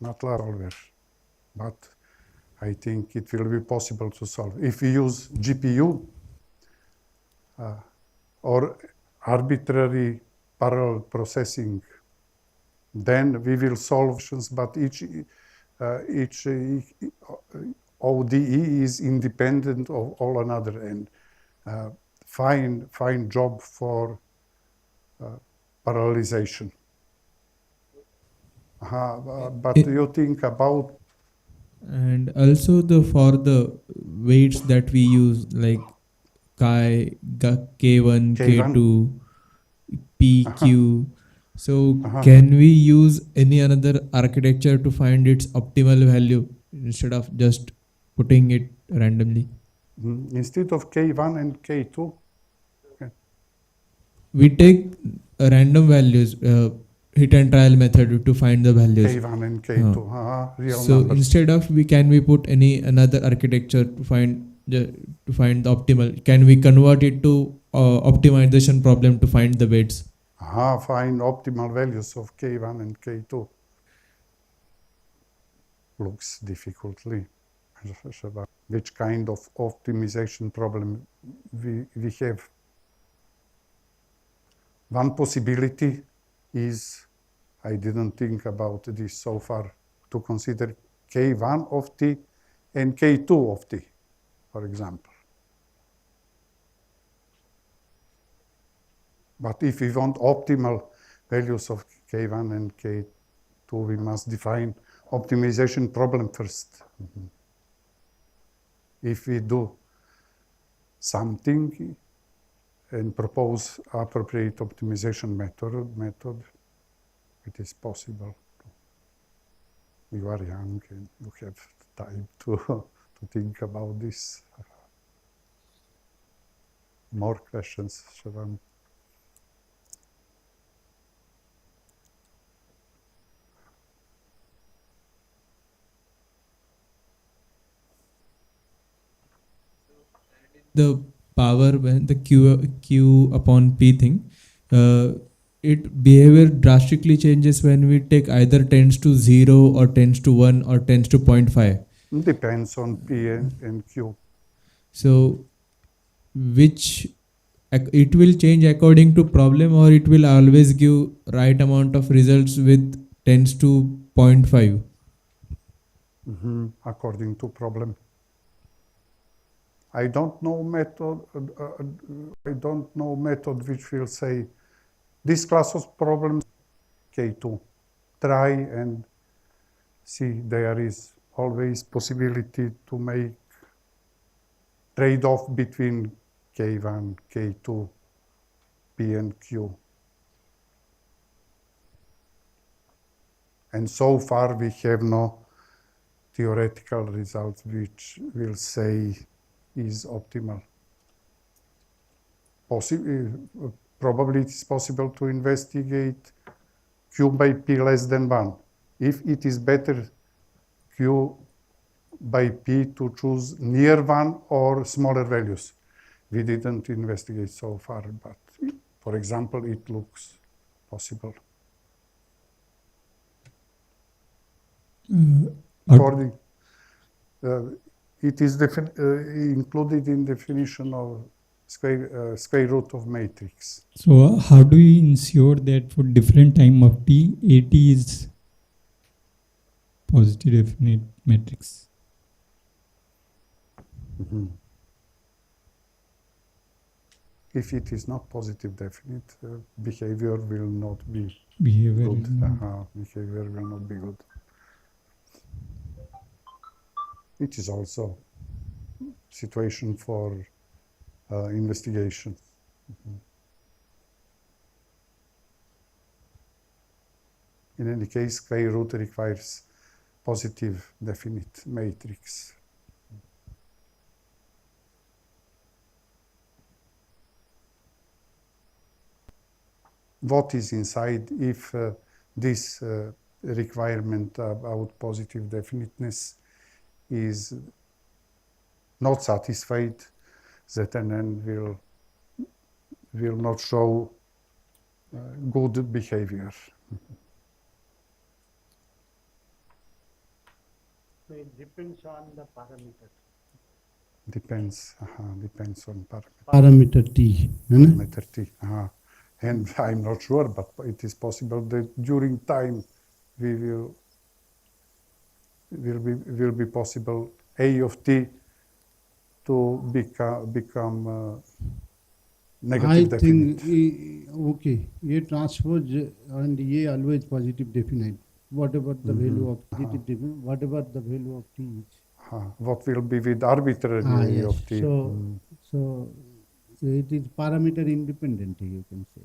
MATLAB solver? But I think it will be possible to solve. If we use GPU or arbitrary parallel processing, then we will solve questions, but each ODE is independent of all another, and fine job for parallelization. But you think about. And also for the weights that we use, like chi, K1, K1. K2, P, Q. So Uh-huh. can we use any another architecture to find its optimal value instead of just putting it randomly? Instead of K1 and K2, We take random values, hit and trial method to find the values. K1 and K2, real So numbers. instead of can we put any another architecture to find the optimal? Can we convert it to optimization problem to find the weights? Find optimal values of K1 and K2. Looks difficultly. Which kind of optimization problem we have? One possibility is, I didn't think about this so far, to consider K1 of t and K2 of t, for example. But if we want optimal values of K1 and K2, we must define optimization problem first. If we do something and propose appropriate optimization method, it is possible. You are young and you have time to think about this. More questions, Sharon? The power when the q upon p thing, it behavior drastically changes when we take either tends to 0 or tends to 1 or tends to 0.5. Depends on P and Q. So which it will change according to problem, or it will always give right amount of results with tends to 0.5? According to problem. I don't know method. I don't know method which will say this class of problems K2. Try and see. There is always possibility to make trade-off between K1, K2, P and Q. And so far we have no theoretical results which will say is optimal. Probably it is possible to investigate Q by P less than 1. If it is better Q by P to choose near 1 or smaller values. We didn't investigate so far, but for example, it looks possible. According, it is included in definition of square root of matrix. So how do we ensure that for different time of t, AT is positive definite matrix? If it is not positive definite, behavior will not be Behavior. good. Behavior will not be good. It is also situation for investigation. In any case, square root requires positive definite matrix. What is inside if this requirement about positive definiteness is not satisfied, ZNN will not show good behavior. So it depends on the parameter. Depends on Parameter T. parameter T. And I'm not sure, but it is possible that during time will be possible A of T to become negative I definite. think, okay, A transpose and A always positive definite. What about the value of positive definite? What about the value of T? What will be with arbitrary Yes. of T? So it is parameter independent, you can say.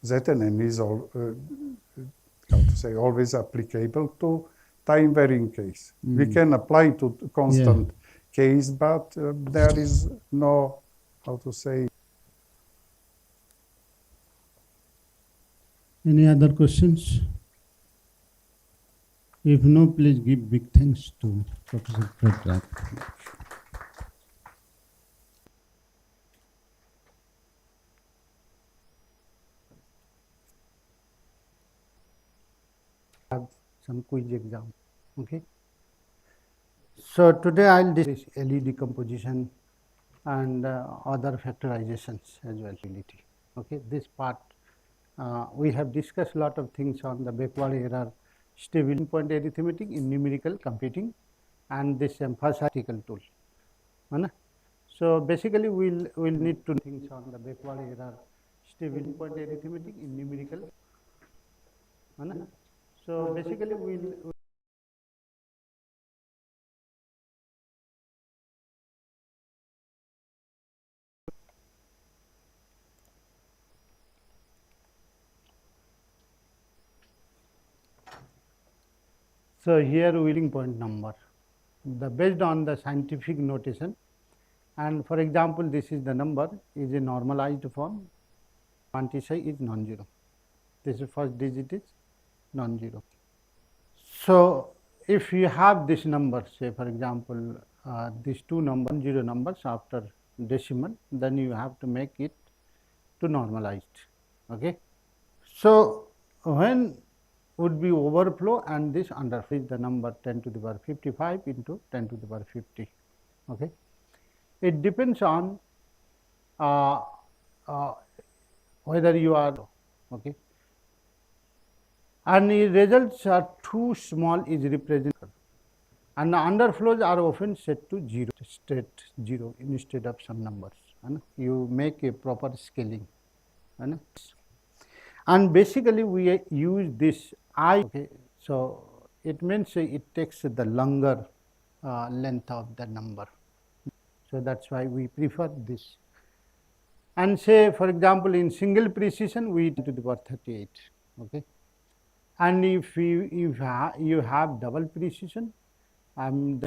ZNN is how to say, always applicable to time varying case. We can apply to constant case, but there is no, how to say. Any other questions? If no, please give big thanks to Professor Fredrak. Have some quiz exam. Okay. So today I'll discuss LE decomposition and other factorizations as well. Okay. This part we have discussed a lot of things on the backward error, stability point arithmetic in numerical computing, and this emphasizing tool. So basically we'll need to things on the backward error, stability point arithmetic in numerical. So basically we'll so here willing point number, the based on the scientific notation, and for example this is the number is a normalized form, quantify is non-zero. This is first digit is non-zero. So if you have this number, say for example these two non-zero numbers after decimal, then you have to make it to normalized. Okay. So when would be overflow and this underflow is the number 10 to the power 55 into 10 to the power 50. Okay. It depends on whether you are okay, and the results are too small is represented, and the underflows are often set to 0, state 0 instead of some numbers. You make a proper scaling. And basically we use this I. Okay. So it means it takes the longer length of the number. So that's why we prefer this. And say for example in single precision we to the power 38. Okay. And if you have double precision, 10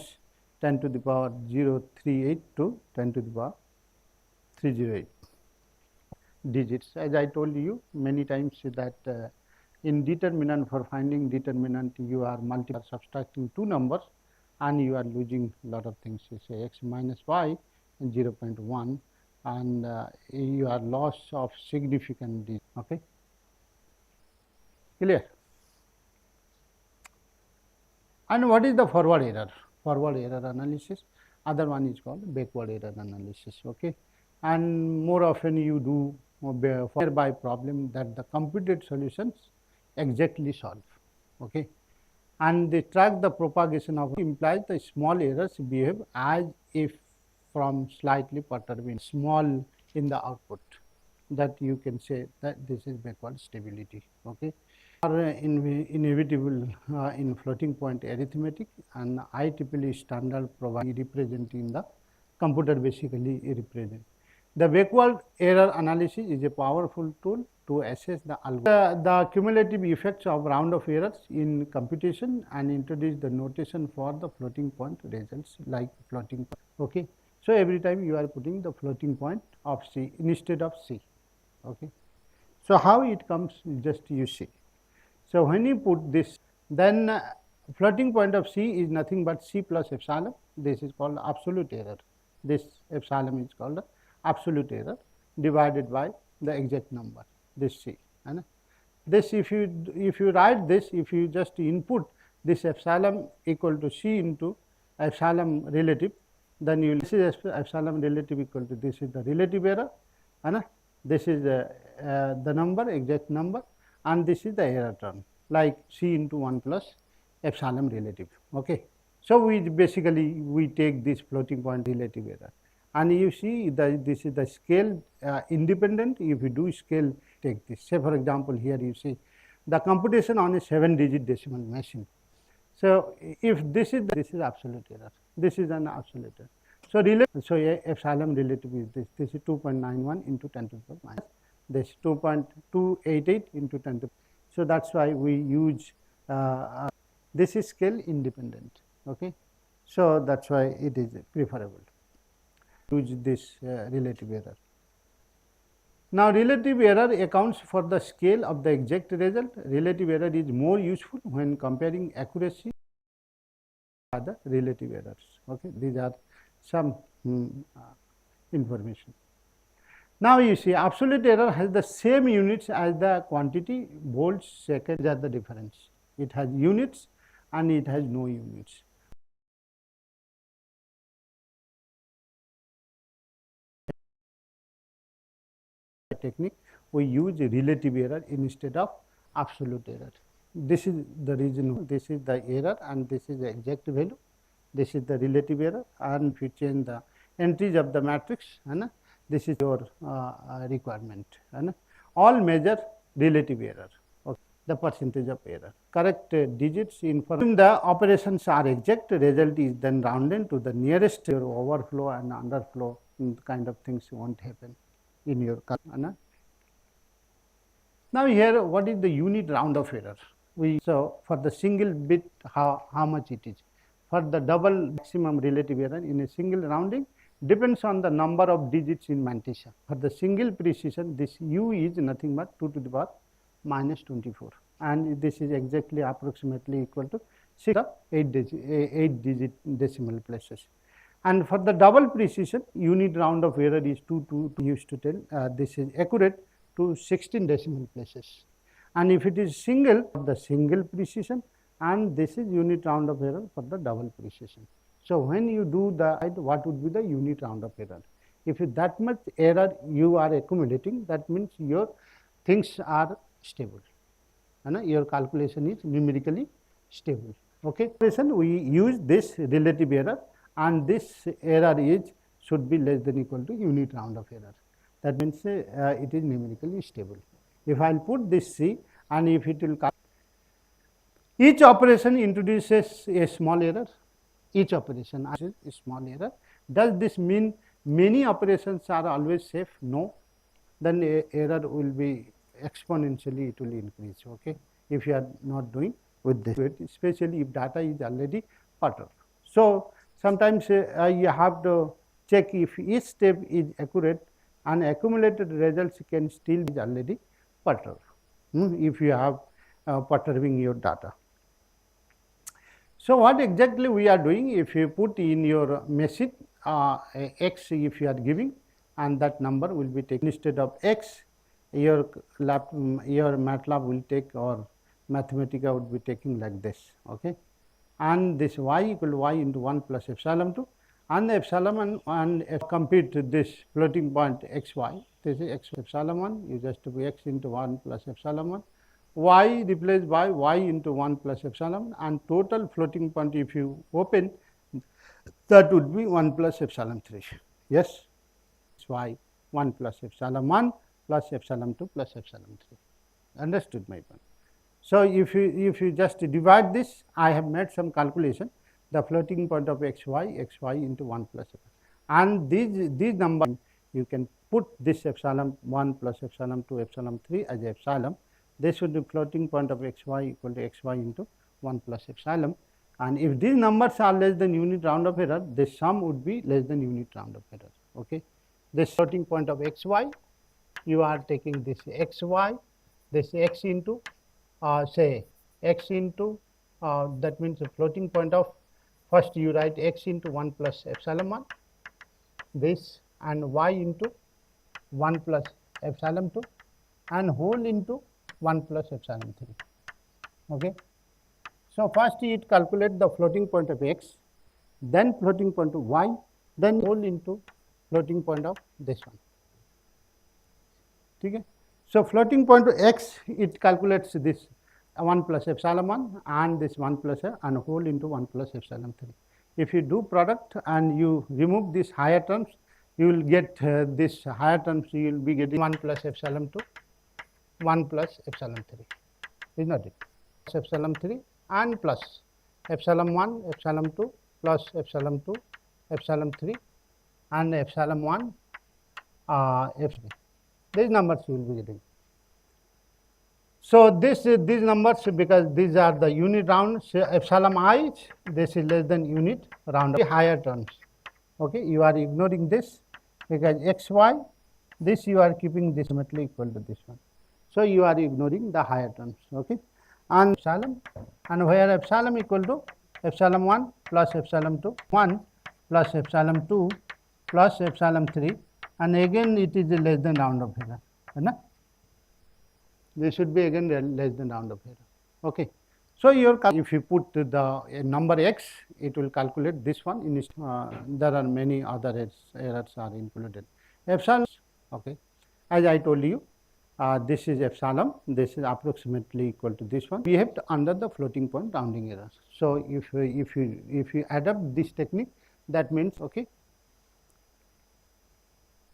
to the power 038 to 10 to the power 308 digits. As I told you many times that in determinant, for finding determinant, you are subtracting two numbers and you are losing a lot of things. You say x minus y and 0.1, and you are loss of significant digit. Okay. Clear? And what is the forward error? Forward error analysis. Other one is called backward error analysis. Okay. And more often you do by problem that the computed solutions exactly solve. Okay. And they track the propagation of implies the small errors behave as if from slightly perturbing small in the output, that you can say that this is backward stability. Okay. Are inevitable in floating point arithmetic, and IEEE standard provide representing the computer basically represent. The backward error analysis is a powerful tool to assess the cumulative effects of round of errors in computation and introduce the notation for the floating point results like floating point. Okay. So every time you are putting the floating point of C instead of C. Okay. So how it comes, just you see. So when you put this, then floating point of C is nothing but C plus epsilon. This is called absolute error. This epsilon is called absolute error divided by the exact number, this C. And this if you write this, if you just input this epsilon equal to C into epsilon relative, then you will see epsilon relative equal to this is the relative error, and this is the number, exact number, and this is the error term like C into 1 plus epsilon relative. Okay. So we basically we take this floating point relative error, and you see this is the scale independent. If you do scale, take this. Say for example here you see the computation on a 7-digit decimal machine. So if this is absolute error, this is an absolute error. So epsilon relative is this. This is 2.91 into 10 to the power minus this 2.288 into 10 to. So that's why we use this is scale independent. Okay, so that's why it is preferable. Use this relative error. Now, relative error accounts for the scale of the exact result. Relative error is more useful when comparing accuracy with other relative errors. Okay, these are some information. Now, you see absolute error has the same units as the quantity, volts, seconds are the difference. It has units and it has no units. Technique, we use relative error instead of absolute error. This is the reason. This is the error and this is the exact value. This is the relative error, and if you change the entries of the matrix, this is your requirement. All measure relative error. Okay. The percentage of error. Correct digits information. The operations are exact. Result is then rounded to the nearest. Your overflow and underflow kind of things won't happen in your. Now, here what is the unit round of error? So for the single bit how much it is. For the double maximum relative error in a single rounding depends on the number of digits in mantissa. For the single precision, this u is nothing but 2 to the power minus 24, and this is exactly approximately equal to 6 or 8 digit decimal places. And for the double precision, unit round of error is 2 used to tell this is accurate to 16 decimal places. And if it is single, the single precision, and this is unit round of error for the double precision. So when you do the what would be the unit round of error? If that much error you are accumulating, that means your things are stable. Your calculation is numerically stable. Okay. We use this relative error, and this error is should be less than equal to unit round of error. That means it is numerically stable. If I will put this C, and if it will each operation introduces a small error, each operation is a small error. Does this mean many operations are always safe? No. Then error will be exponentially, it will increase. Okay, if you are not doing with this, especially if data is already perturbed. So sometimes you have to check if each step is accurate, and accumulated results can still be already perturbed if you have perturbing your data. So what exactly we are doing? If you put in your machine x, if you are giving, and that number will be taken instead of x, your MATLAB will take, or Mathematica would be taking like this. Okay, and this y equal to y into 1 plus epsilon 2, and the epsilon and compute this floating point x y. This is x epsilon 1. You just to be x into 1 plus epsilon 1. Y replaced by y into 1 plus epsilon, and total floating point if you open, that would be 1 plus epsilon 3. Yes, y 1 plus epsilon 1 plus epsilon 2 plus epsilon 3. Understood my point? So if you just divide this, I have made some calculation. The floating point of x y into 1 plus epsilon, and these numbers you can put this epsilon 1 plus epsilon 2 epsilon 3 as epsilon. This would be floating point of x y equal to x y into 1 plus epsilon, and if these numbers are less than unit round of error, this sum would be less than unit round of error. Okay, this floating point of x y, you are taking this x y, this x into say x into that means the floating point of, first you write x into 1 plus epsilon 1, this, and y into 1 plus epsilon 2, and whole into 1 plus epsilon 3. Okay. So first it calculate the floating point of x, then floating point of y, then whole into floating point of this one. Okay. So floating point of x, it calculates this 1 plus epsilon 1 and this 1 plus and whole into 1 plus epsilon 3. If you do product and you remove these higher terms, you will get this higher terms, you will be getting 1 plus epsilon 2, 1 plus epsilon 3, is not it? Epsilon 3 and plus epsilon 1, epsilon 2 plus epsilon 2, epsilon 3 and epsilon 1 these numbers you will be getting. So, these numbers, because these are the unit rounds, epsilon I, this is less than unit round higher terms. Okay, you are ignoring this because x y, this you are keeping this ultimately equal to this one. So, you are ignoring the higher terms. Okay, and epsilon, and where epsilon equal to epsilon 1 plus epsilon 2, 1 plus epsilon 2 plus epsilon 3, and again it is less than round of error. Right? They should be again less than round of error. Okay. So, your if you put the number x, it will calculate this one. In there are many other errors are included. Epsilon, okay, as I told you, this is epsilon. This is approximately equal to this one. Behaved under the floating point rounding error. So, if you adopt this technique, that means okay.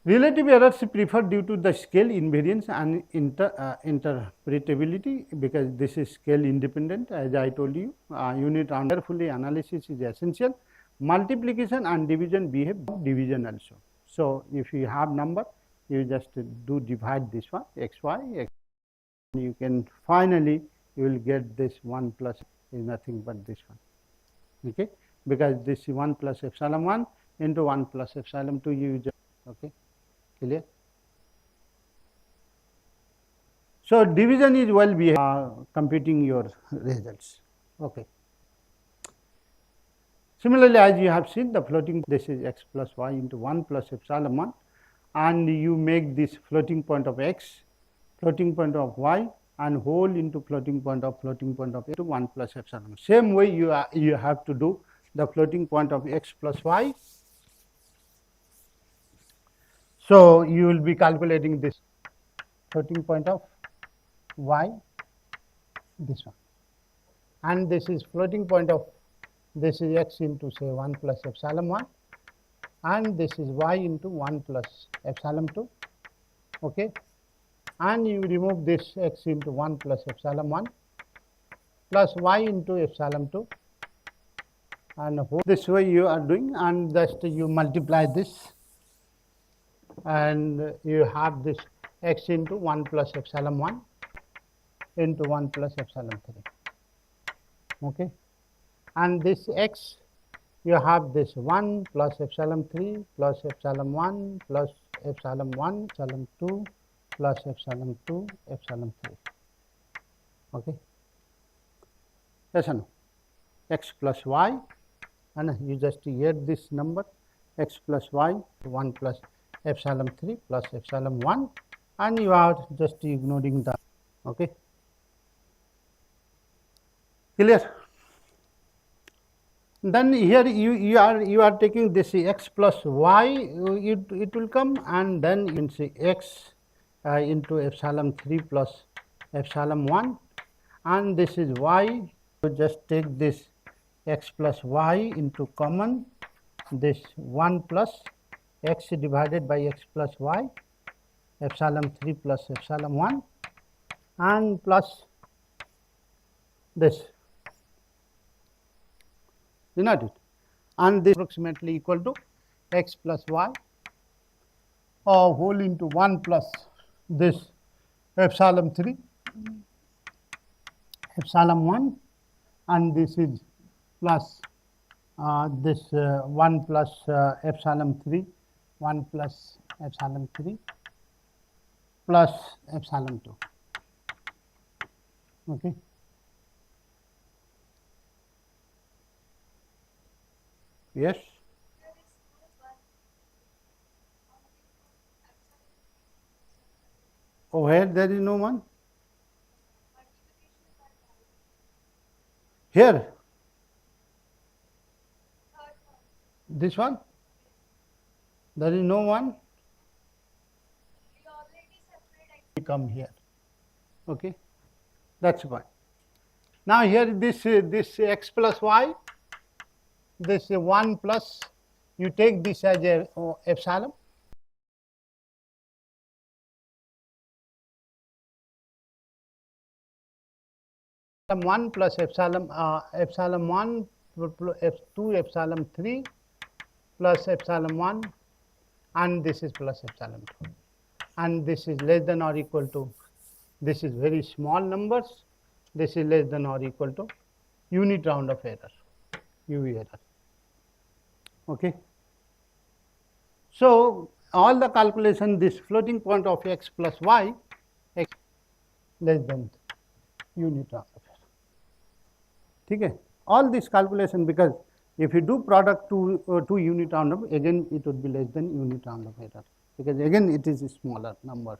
Relative errors preferred due to the scale invariance and interpretability, because this is scale independent, as I told you. Unit round carefully analysis is essential. Multiplication and division behave division also. So, if you have number, you just do divide this one x y x, you can finally you will get this 1 plus is nothing but this one. Okay, because this 1 plus epsilon 1 into 1 plus epsilon 2 you just okay. Clear? So, division is well behaved computing your results. Okay. Similarly, as you have seen the floating, this is x plus y into 1 plus epsilon 1, and you make this floating point of x, floating point of y, and whole into floating point of x to 1 plus epsilon. Same way you have to do the floating point of x plus y. So, you will be calculating this floating point of y, this one, and this is floating point of this is x into say 1 plus epsilon 1, and this is y into 1 plus epsilon 2, okay, and you remove this x into 1 plus epsilon 1 plus y into epsilon 2, and this way you are doing, and just you multiply this, and you have this x into 1 plus epsilon 1 into 1 plus epsilon 3, okay, and this x you have this 1 plus epsilon 3 plus epsilon 1 plus epsilon 1 epsilon 2 plus epsilon 2 epsilon 3, okay. Yes or no? X plus y, and you just add this number x plus y 1 plus epsilon 3 plus epsilon 1, and you are just ignoring the, okay. Clear? Then here you are taking this x plus y, it will come, and then you can say x into epsilon 3 plus epsilon 1, and this is y. So, just take this x plus y into common, this 1 plus x divided by x plus y, epsilon 3 plus epsilon 1, and plus this, unite it, and this approximately equal to x plus y whole into 1 plus this epsilon 3 epsilon 1, and this is plus this 1 plus epsilon 3 1 plus epsilon 3 plus epsilon 2, okay. Yes. Oh, here there is no one. Here. This one. There is no one. We come here. Okay. That's why. Now here this x plus y. This 1 plus, you take this as a epsilon, 1 plus epsilon 1 2 epsilon 3 plus epsilon 1 and this is plus epsilon 2, and this is less than or equal to, this is very small numbers, this is less than or equal to unit round of error, UV error. Okay. So, all the calculation, this floating point of x plus y, x less than unit round of error. Okay. All this calculation, because if you do product to unit round of, again it would be less than unit round of error, because again it is a smaller number.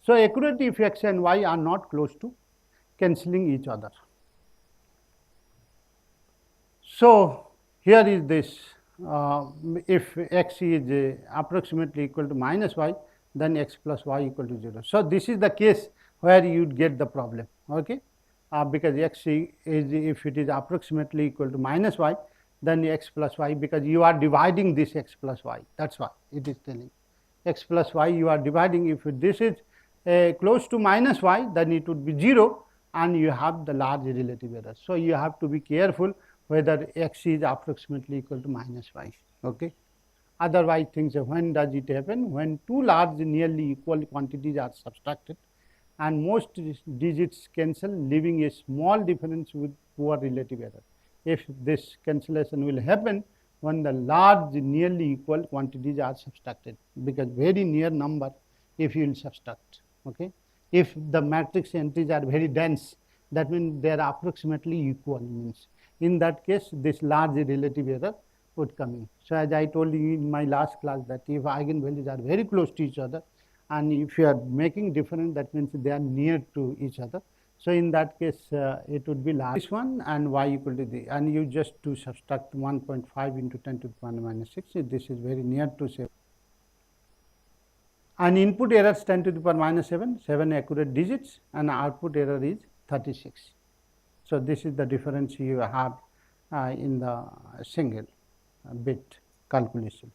So, accuracy if x and y are not close to cancelling each other. So, here is this, if x is approximately equal to minus y, then x plus y equal to 0. So, this is the case where you would get the problem, okay? Because x is, if it is approximately equal to minus y, then x plus y, because you are dividing this x plus y, that is why it is telling x plus y you are dividing. If this is close to minus y, then it would be 0 and you have the large relative error. So, you have to be careful whether x is approximately equal to minus y. Okay. Otherwise, things, when does it happen? When two large nearly equal quantities are subtracted and most digits cancel, leaving a small difference with poor relative error. If this cancellation will happen when the large nearly equal quantities are subtracted, because very near number if you will subtract. Okay. If the matrix entries are very dense, that means they are approximately equal, means in that case this large relative error would come in. So, as I told you in my last class, that if eigenvalues are very close to each other and if you are making difference, that means they are near to each other. So, in that case it would be large, this one and y equal to the, and you just to subtract 1.5 into 10 to the power minus 6, this is very near to 7. And input error is 10 to the power minus 7, 7 accurate digits, and output error is 36. So, this is the difference you have in the single bit calculation.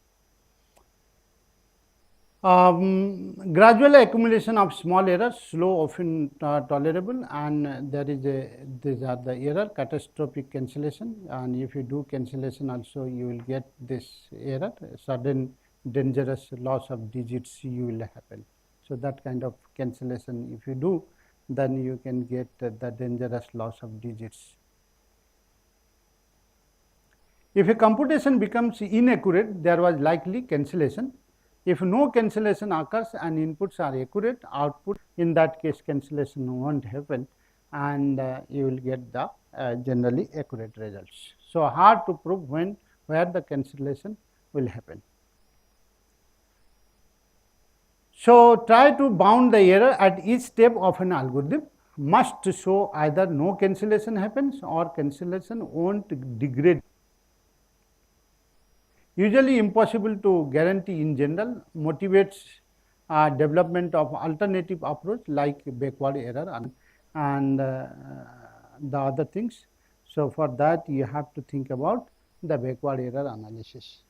Gradual accumulation of small errors, slow, often tolerable, and there is a, these are the error, catastrophic cancellation, and if you do cancellation also you will get this error, sudden dangerous loss of digits you will happen. So, that kind of cancellation if you do, then you can get the dangerous loss of digits. If a computation becomes inaccurate, there was likely cancellation. If no cancellation occurs and inputs are accurate, output, in that case cancellation will not happen and you will get the generally accurate results. So, hard to prove when, where the cancellation will happen. So, try to bound the error at each step of an algorithm, must show either no cancellation happens or cancellation won't degrade. Usually impossible to guarantee in general, motivates development of alternative approach like backward error and the other things. So, for that you have to think about the backward error analysis.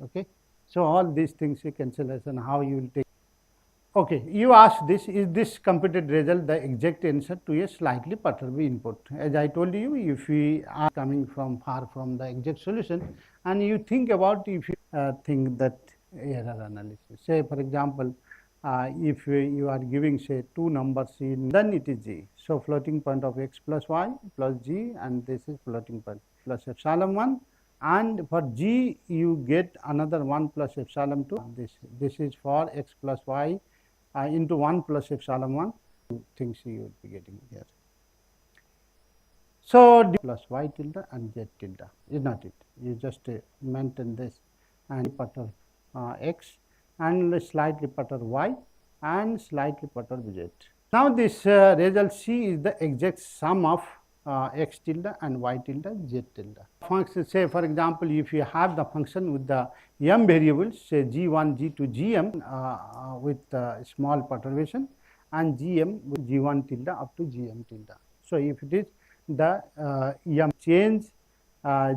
Okay. So, all these things, cancellation, how you will take. Okay, you ask this, is this computed result the exact answer to a slightly perturbed input? As I told you, if we are coming from far from the exact solution and you think about, if you think that error analysis, say for example, if you are giving say two numbers in, then it is g. So, floating point of x plus y plus g, and this is floating point plus epsilon 1, and for g you get another 1 plus epsilon 2, this is for x plus y into 1 plus epsilon 1, things you would be getting here. So, d plus y tilde and z tilde is not it, you just maintain this and perturb x and slightly perturb y and slightly perturb z. Now, this result C is the exact sum of x tilde and y tilde z tilde. Function, say for example, if you have the function with the m variables, say g1, g2, gm with small perturbation and gm with g1 tilde up to gm tilde. So, if it is the m change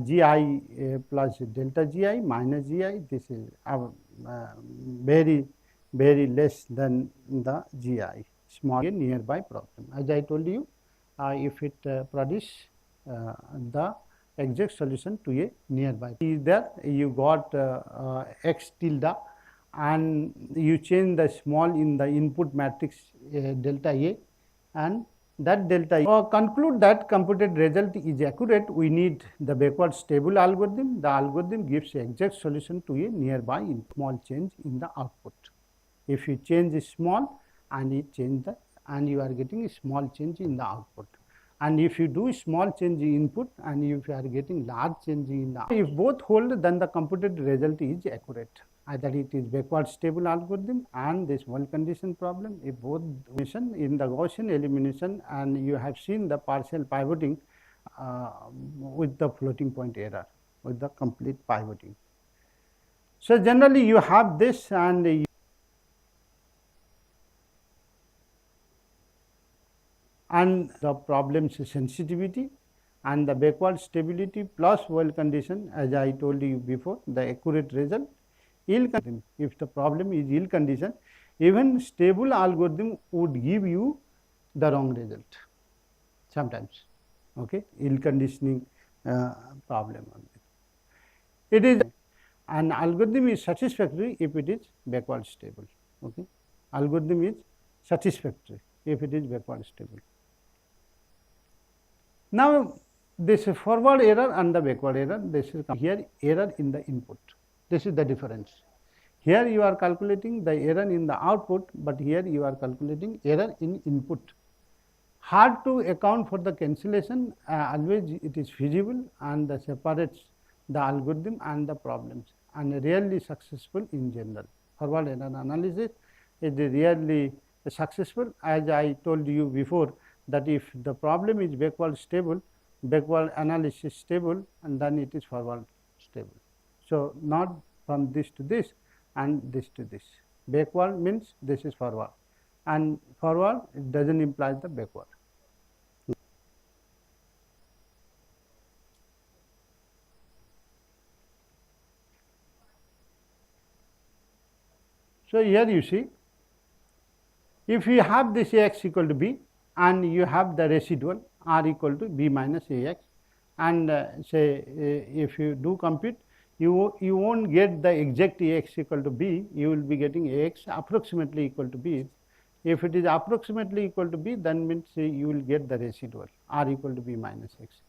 gi plus delta gi minus gi, this is very less than the gi, small nearby problem. As I told you, if it produce the exact solution to a nearby is there, you got x tilde and you change the small in the input matrix delta A, and that delta A. Conclude that computed result is accurate, we need the backward stable algorithm. The algorithm gives exact solution to a nearby small change in the output. If you change small and you change the, and you are getting a small change in the output, and if you do small change in input and if you are getting large change in the, if both hold, then the computed result is accurate. Either it is backward stable algorithm and this one condition problem. If both in the Gaussian elimination, and you have seen the partial pivoting with the floating point error, with the complete pivoting. So generally you have this, and the problem's sensitivity and the backward stability plus well condition, as I told you before, the accurate result. Ill condition, if the problem is ill condition, even stable algorithm would give you the wrong result sometimes. Okay, ill conditioning problem only. It is an algorithm is satisfactory if it is backward stable. Okay, algorithm is satisfactory if it is backward stable. Now, this forward error and the backward error, this is here error in the input. This is the difference. Here you are calculating the error in the output, but here you are calculating error in input. Hard to account for the cancellation, always it is feasible and separates the algorithm and the problems, and rarely successful in general. Forward error analysis is rarely successful, as I told you before, that if the problem is backward stable, backward analysis stable, and then it is forward stable. So, not from this to this and this to this. Backward means this is forward, and forward it does not imply the backward. So, here you see, if you have this A x equal to b and you have the residual r equal to b minus A x, and say if you do compute, you will not get the exact A x equal to b, you will be getting A x approximately equal to b. If it is approximately equal to b, then means you will get the residual r equal to b minus x.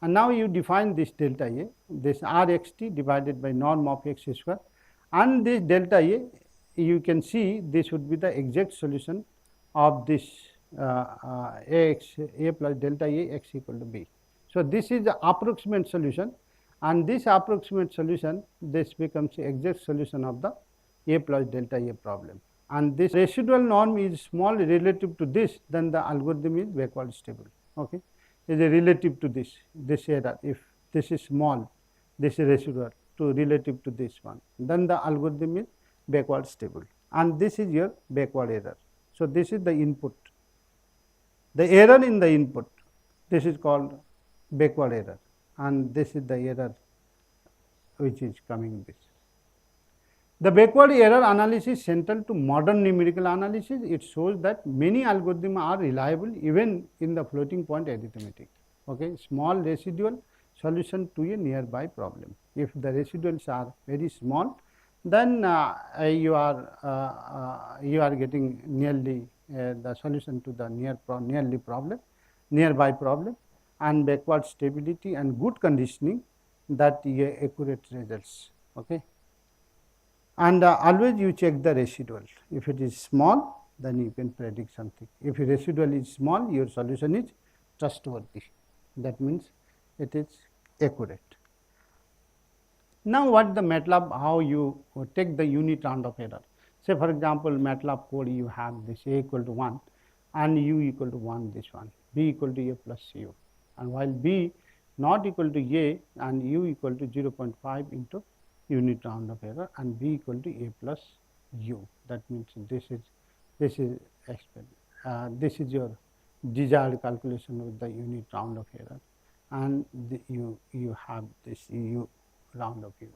And now you define this delta A, this r x t divided by norm of x square, and this delta A, you can see this would be the exact solution of this a plus delta A x equal to b. So, this is the approximate solution, and this approximate solution, this becomes the exact solution of the A plus delta A problem. And this residual norm is small relative to this, then the algorithm is backward stable. Okay, is relative to this error. If this is small, this is residual to relative to this one, then the algorithm is backward stable, and this is your backward error. So, this is the input, the error in the input, this is called backward error, and this is the error which is coming this. The backward error analysis central to modern numerical analysis. It shows that many algorithms are reliable even in the floating point arithmetic. Okay, small residual solution to a nearby problem. If the residuals are very small, then you are getting nearly the solution to the nearby problem, and backward stability and good conditioning, that accurate results. Okay, and always you check the residual. If it is small, then you can predict something. If your residual is small, your solution is trustworthy. That means it is accurate. Now, what the MATLAB, how you take the unit round of error. Say for example, MATLAB code you have this A equal to 1 and U equal to 1, this one, B equal to A plus U, and while B not equal to A and U equal to 0.5 into unit round of error, and B equal to A plus U. That means this is your desired calculation with the unit round of error, and you have this U round of U.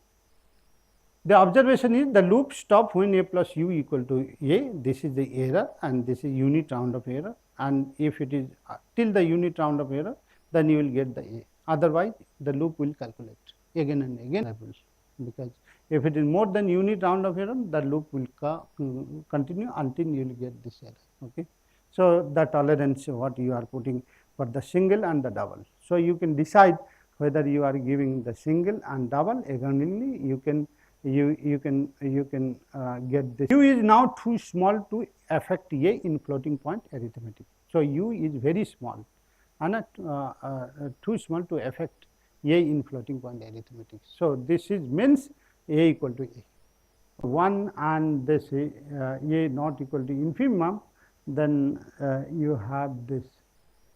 The observation is the loop stop when A plus U equal to A, this is the error and this is unit round of error, and if it is till the unit round of error, then you will get the A, otherwise the loop will calculate again and again, because If it is more than unit round of error, the loop will continue until you will get this error. Okay. So, the tolerance what you are putting for the single and the double. So, you can decide whether you are giving the single and double. Accordingly, you can get this. U is now too small to affect A in floating point arithmetic. So, U is very small and too small to affect A in floating point arithmetic. So, this is means A equal to A. 1 and this A not equal to infimum, then you have this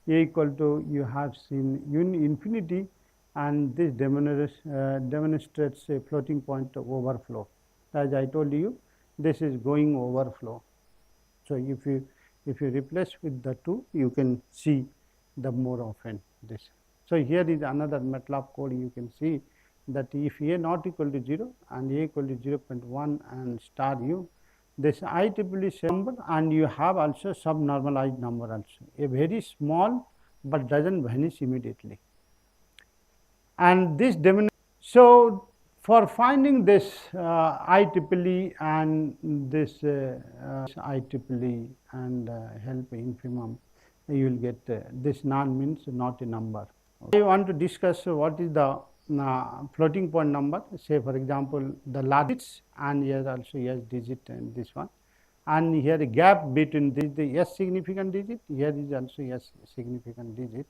A equal to, you have seen infinity, and this demonstrates a floating point overflow. As I told you, this is going overflow. So, if you replace with the 2, you can see the more often this. So, here is another MATLAB code. You can see that if A not equal to 0 and A equal to 0.1 and star U, this IEEE number, and you have also subnormalized number also, a very small, but does not vanish immediately. And this demonstrates. So, for finding this IEEE and this IEEE and help infimum, you will get this non means not a number. Okay. I want to discuss what is the floating point number. Say for example, the largest, and here also S digit and this one, and here a gap between this the S significant digit, here is also S significant digit.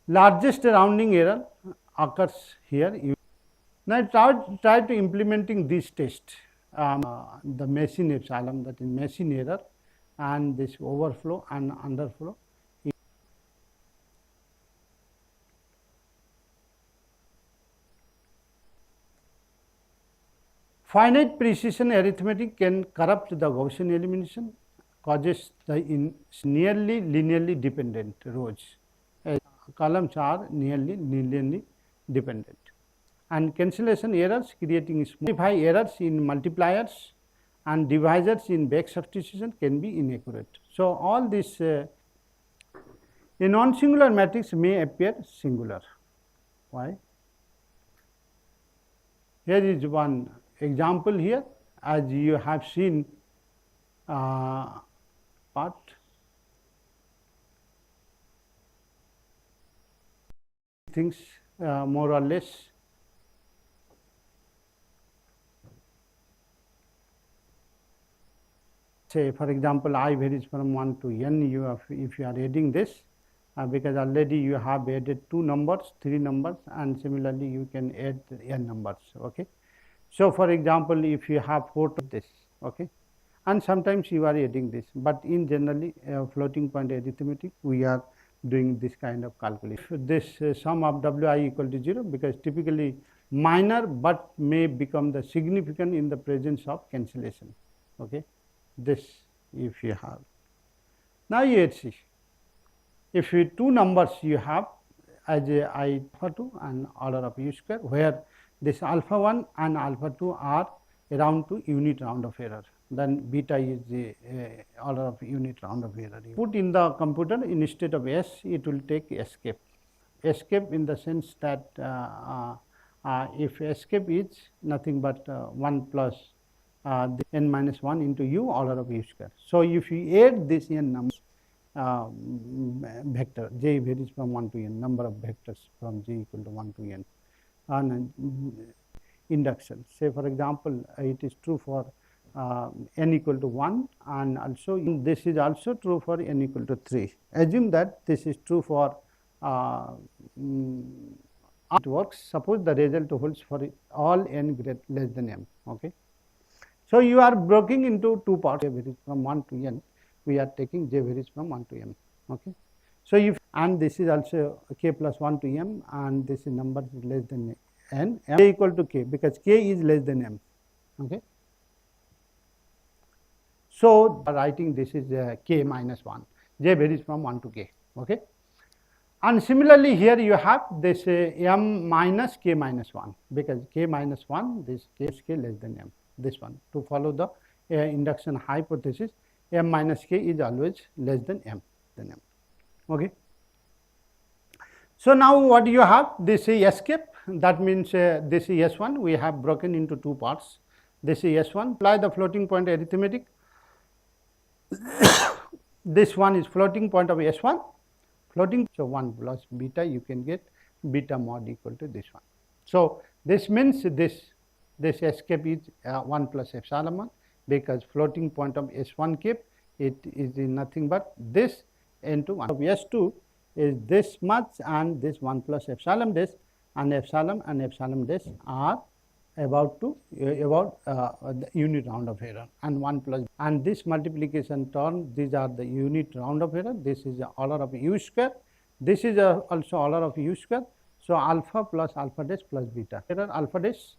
Largest rounding error occurs here. Now, try to implementing this test, the machine epsilon, that is machine error, and this overflow and underflow. Finite precision arithmetic can corrupt the Gaussian elimination, causes the nearly linearly dependent rows. Columns are nearly linearly dependent, and cancellation errors creating small errors in multipliers and divisors in back substitution can be inaccurate. So, all this a non-singular matrix may appear singular. Why? Here is one example here, as you have seen part. Things more or less. Say for example, I varies from 1 to n. You have, if you are adding this, because already you have added 2 numbers, 3 numbers, and similarly you can add n numbers. Okay. So, for example, if you have 4 to this, okay, and sometimes you are adding this, but in generally floating point arithmetic we are doing this kind of calculation. This sum of Wi equal to 0, because typically minor, but may become the significant in the presence of cancellation. Okay. This if you have. Now, you see, if you 2 numbers you have as a alpha 2 and order of u square, where this alpha 1 and alpha 2 are around to unit round of error, then beta is the order of unit round of error. Put in the computer, instead of S, it will take escape. Escape in the sense that if escape is nothing but 1 plus the n minus 1 into u order of u square. So, if you add this n numbers vector, j varies from 1 to n, number of vectors from j equal to 1 to n, and induction. Say for example, it is true for n equal to 1, and also this is also true for n equal to 3. Assume that this is true for it works. Suppose the result holds for all n less than m. Okay. So, you are breaking into 2 parts, j varies from 1 to n, we are taking j varies from 1 to m. Okay. So, if and this is also k plus 1 to m, and this number is less than n, m equal to k, because k is less than m. Okay. So, writing this is k minus 1, j varies from 1 to k. Okay. And similarly, here you have this m minus k minus 1, because k minus 1, this k is k less than m, this one. To follow the induction hypothesis, m minus k is always less than m. Okay. So, now what you have, this escape, that means this is S1, we have broken into two parts. This is S1, apply the floating point arithmetic. This one is floating point of S1, floating, so 1 plus beta, you can get beta mod equal to this one. So this means this escape is 1 plus epsilon 1, because floating point of S1 cape, it is nothing but this into 1 of S2 is this much, and this 1 plus epsilon dash, and epsilon dash are about the unit round of error, and 1 plus, and this multiplication term, these are the unit round of error. This is the order of u square, this is also order of u square. So alpha plus alpha dash plus beta error, alpha dash,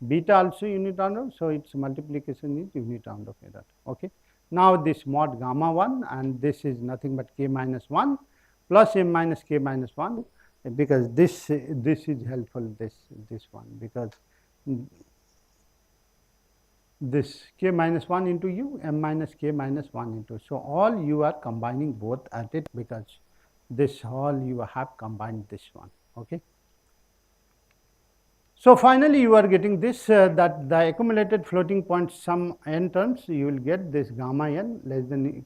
beta also unit round of, so its multiplication is unit round of error. Okay. Now this mod gamma 1, and this is nothing but k minus 1 plus m minus k minus 1, because this is helpful, this one, because this k minus 1 into u, m minus k minus 1 into, so all you are combining both at it, because this all you have combined this one. Okay. So finally you are getting this, that the accumulated floating point sum n terms, you will get this gamma n less than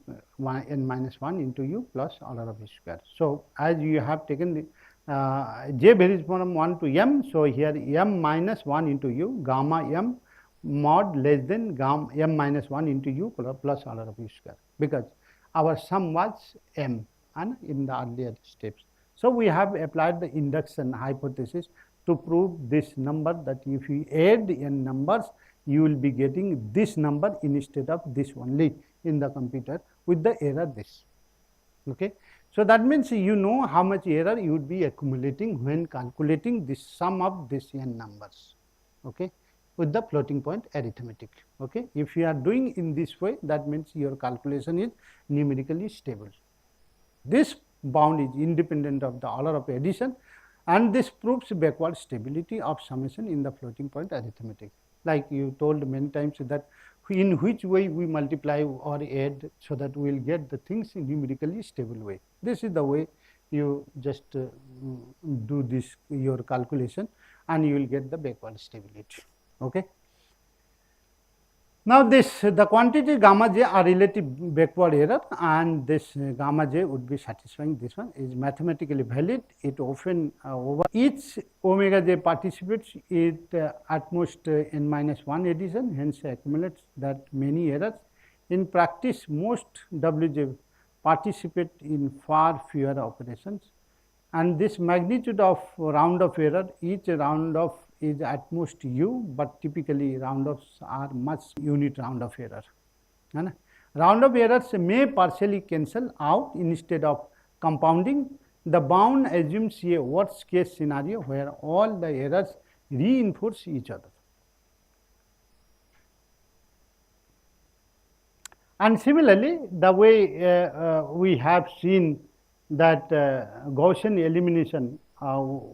n minus 1 into u plus order of u square. So as you have taken the j varies from 1 to m, so here m minus 1 into u, gamma m mod less than gamma m minus 1 into u plus order of u square, because our sum was m and in the earlier steps. So we have applied the induction hypothesis to prove this number, that if you add n numbers, you will be getting this number instead of this only in the computer with the error this. Okay. So that means you know how much error you would be accumulating when calculating the sum of this n numbers. Okay, with the floating point arithmetic. Okay. If you are doing in this way, that means your calculation is numerically stable. This bound is independent of the order of addition, and this proves backward stability of summation in the floating point arithmetic. Like you told many times that in which way we multiply or add, so that we will get the things in numerically stable way. This is the way you just do this your calculation, and you will get the backward stability. Okay. Now this, the quantity gamma j are relative backward error, and this gamma j would be satisfying this one, is mathematically valid. It often over each omega j participates it at most n minus 1 addition, hence accumulates that many errors. In practice, most wj participate in far fewer operations, and this magnitude of round of error, each round of is at most u, but typically round offs are much unit round of error. Round of errors may partially cancel out instead of compounding. The bound assumes a worst case scenario where all the errors reinforce each other. And similarly, the way we have seen that Gaussian elimination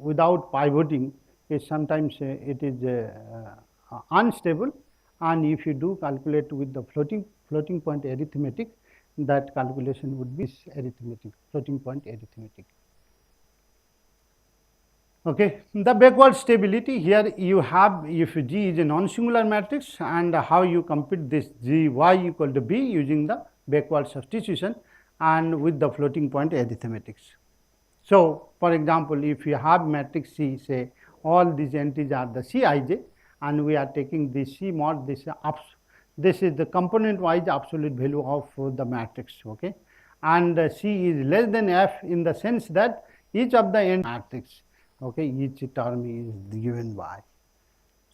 without pivoting is sometimes it is unstable, and if you do calculate with the floating point arithmetic, that calculation would be arithmetic, floating point arithmetic. Okay. The backward stability, here you have, if G is a non-singular matrix, and how you compute this G y equal to B using the backward substitution and with the floating point arithmetics. So for example, if you have matrix C, say all these entries are the Cij, and we are taking the C mod, this is the component wise absolute value of the matrix. Okay. And C is less than F in the sense that each of the end matrix, okay, each term is given by.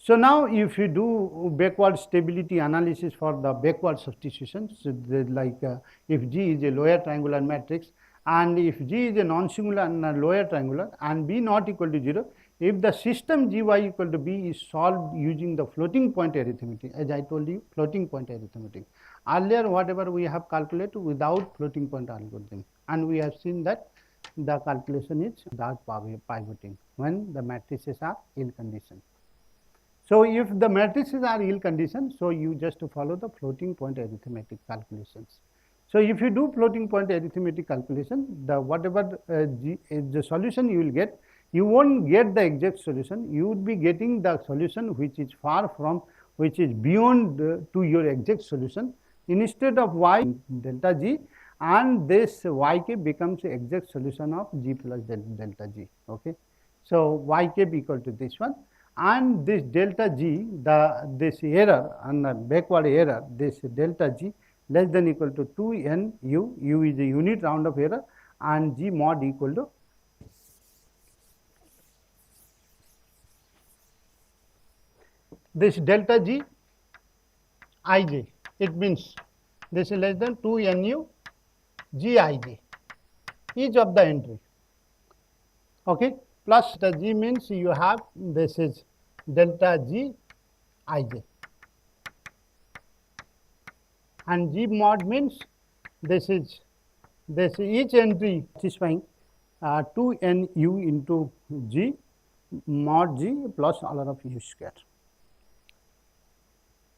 So now if you do backward stability analysis for the backward substitution, so like if G is a lower triangular matrix, and if G is a non-singular and lower triangular, and B not equal to 0, if the system Gy equal to B is solved using the floating point arithmetic, as I told you, floating point arithmetic. Earlier whatever we have calculated without floating point algorithm, and we have seen that the calculation is without pivoting when the matrices are ill conditioned. So if the matrices are ill conditioned, so you just follow the floating point arithmetic calculations. So if you do floating point arithmetic calculation, the whatever the solution you will get, you won't get the exact solution. You would be getting the solution which is far from, which is beyond to your exact solution. Instead of y delta g, and this yk becomes the exact solution of g plus delta g. Okay, so yk equal to this one, and this delta g, this error and the backward error, this delta g less than equal to 2n u, u is the unit round of error, and g mod equal to this delta g ij. It means this is less than 2nu gij, each of the entry. Okay, plus the g means you have this is delta g ij, and g mod means this is this each entry satisfying 2nu into g mod g plus all of u square,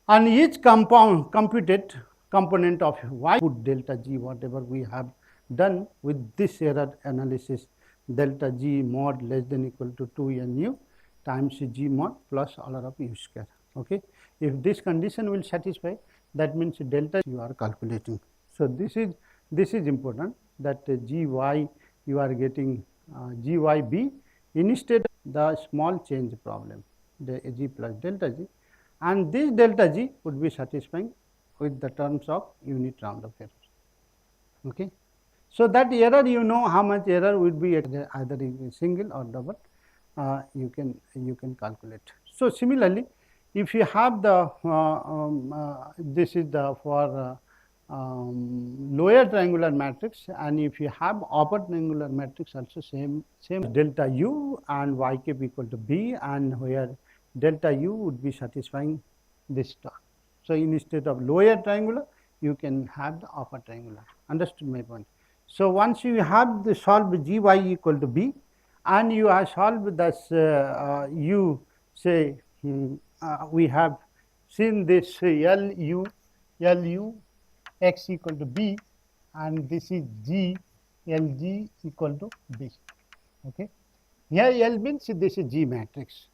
and each computed component of y put delta g, whatever we have done with this error analysis, delta g mod less than equal to 2nu times g mod plus all of u square. Okay, if this condition will satisfy, that means delta you are calculating. So this is important, that gy you are getting gyb instead of the small change problem, the g plus delta g, and this delta g would be satisfying with the terms of unit round of error. Okay, so that error, you know how much error would be either single or double, you can calculate. So similarly, if you have the this is the for lower triangular matrix, and if you have upper triangular matrix also same delta u and yk equal to b, and where delta u would be satisfying this term. So instead of lower triangular, you can have the upper triangular. Understood my point? So once you have the solved gy equal to b, and you have solved this you say we have seen this lu x equal to b, and this is g lg equal to b. Okay, here L means this is G matrix.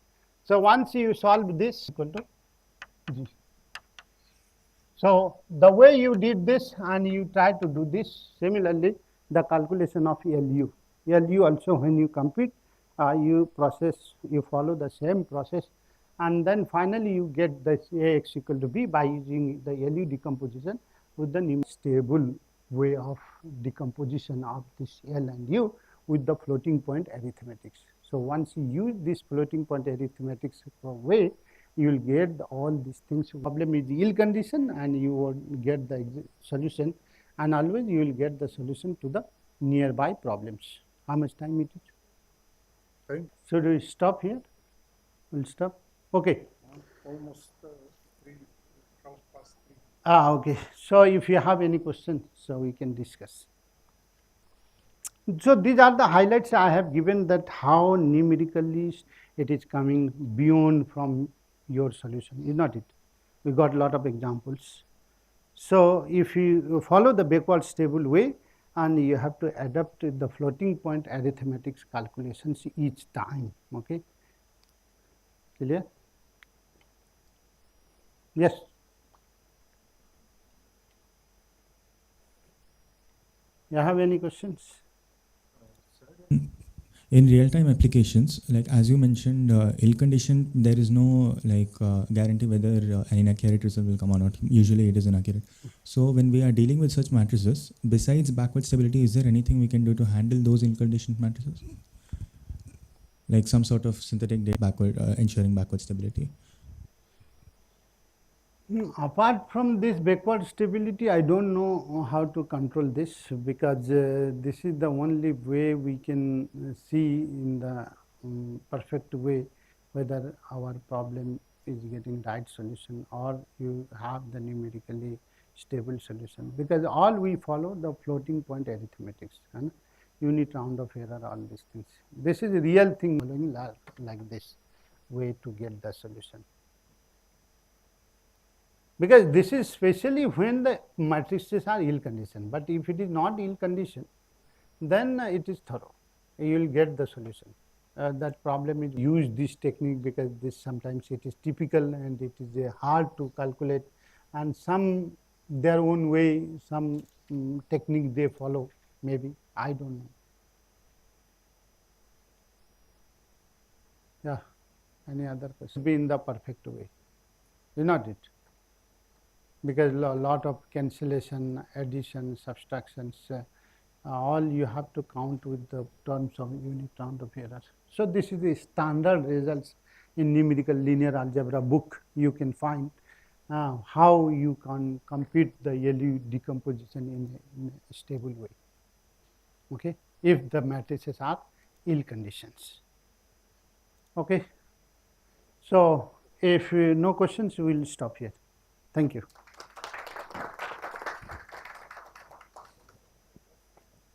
So once you solve this equal to G. So the way you did this and you try to do this, similarly the calculation of LU. LU also, when you compute, you follow the same process, and then finally you get this AX equal to B by using the LU decomposition with the stable way of decomposition of this L and U with the floating point arithmetics. So once you use this floating point arithmetics way, you will get all these things. Problem is ill condition, and you will get the solution, and always you will get the solution to the nearby problems. How much time it is? Okay. Should we stop here? We'll stop. Okay. Almost 3:30. Okay. So if you have any questions, so we can discuss. So these are the highlights I have given, that how numerically it is coming beyond from your solution, is not it? We got a lot of examples. So if you follow the backward stable way, and you have to adapt the floating point arithmetics calculations each time. Okay, clear? Yes. You have any questions? In real-time applications, like as you mentioned, ill condition, there is no guarantee whether an inaccurate result will come or not. Usually it is inaccurate. So when we are dealing with such matrices, besides backward stability, is there anything we can do to handle those ill conditioned matrices? Like some sort of synthetic data backward, ensuring backward stability. Apart from this backward stability, I don't know how to control this, because this is the only way we can see in the perfect way whether our problem is getting right solution or you have the numerically stable solution, because all we follow the floating point arithmetics and unit round of error, all these things. This is a real thing, following like this way to get the solution. Because this is especially when the matrices are ill conditioned, but if it is not ill conditioned, then it is thorough, you will get the solution. that problem is use this technique because this sometimes it is typical and it is hard to calculate, and some their own way, some technique they follow, maybe, I don't know. Yeah, any other question? Be in the perfect way, is not it? Because lot of cancellation, addition, subtractions, all you have to count with the terms of unit round of error. So this is the standard results in numerical linear algebra book. You can find how you can compute the LU decomposition in a stable way, okay, if the matrices are ill conditions. Okay. So if no questions, we will stop here. Thank you.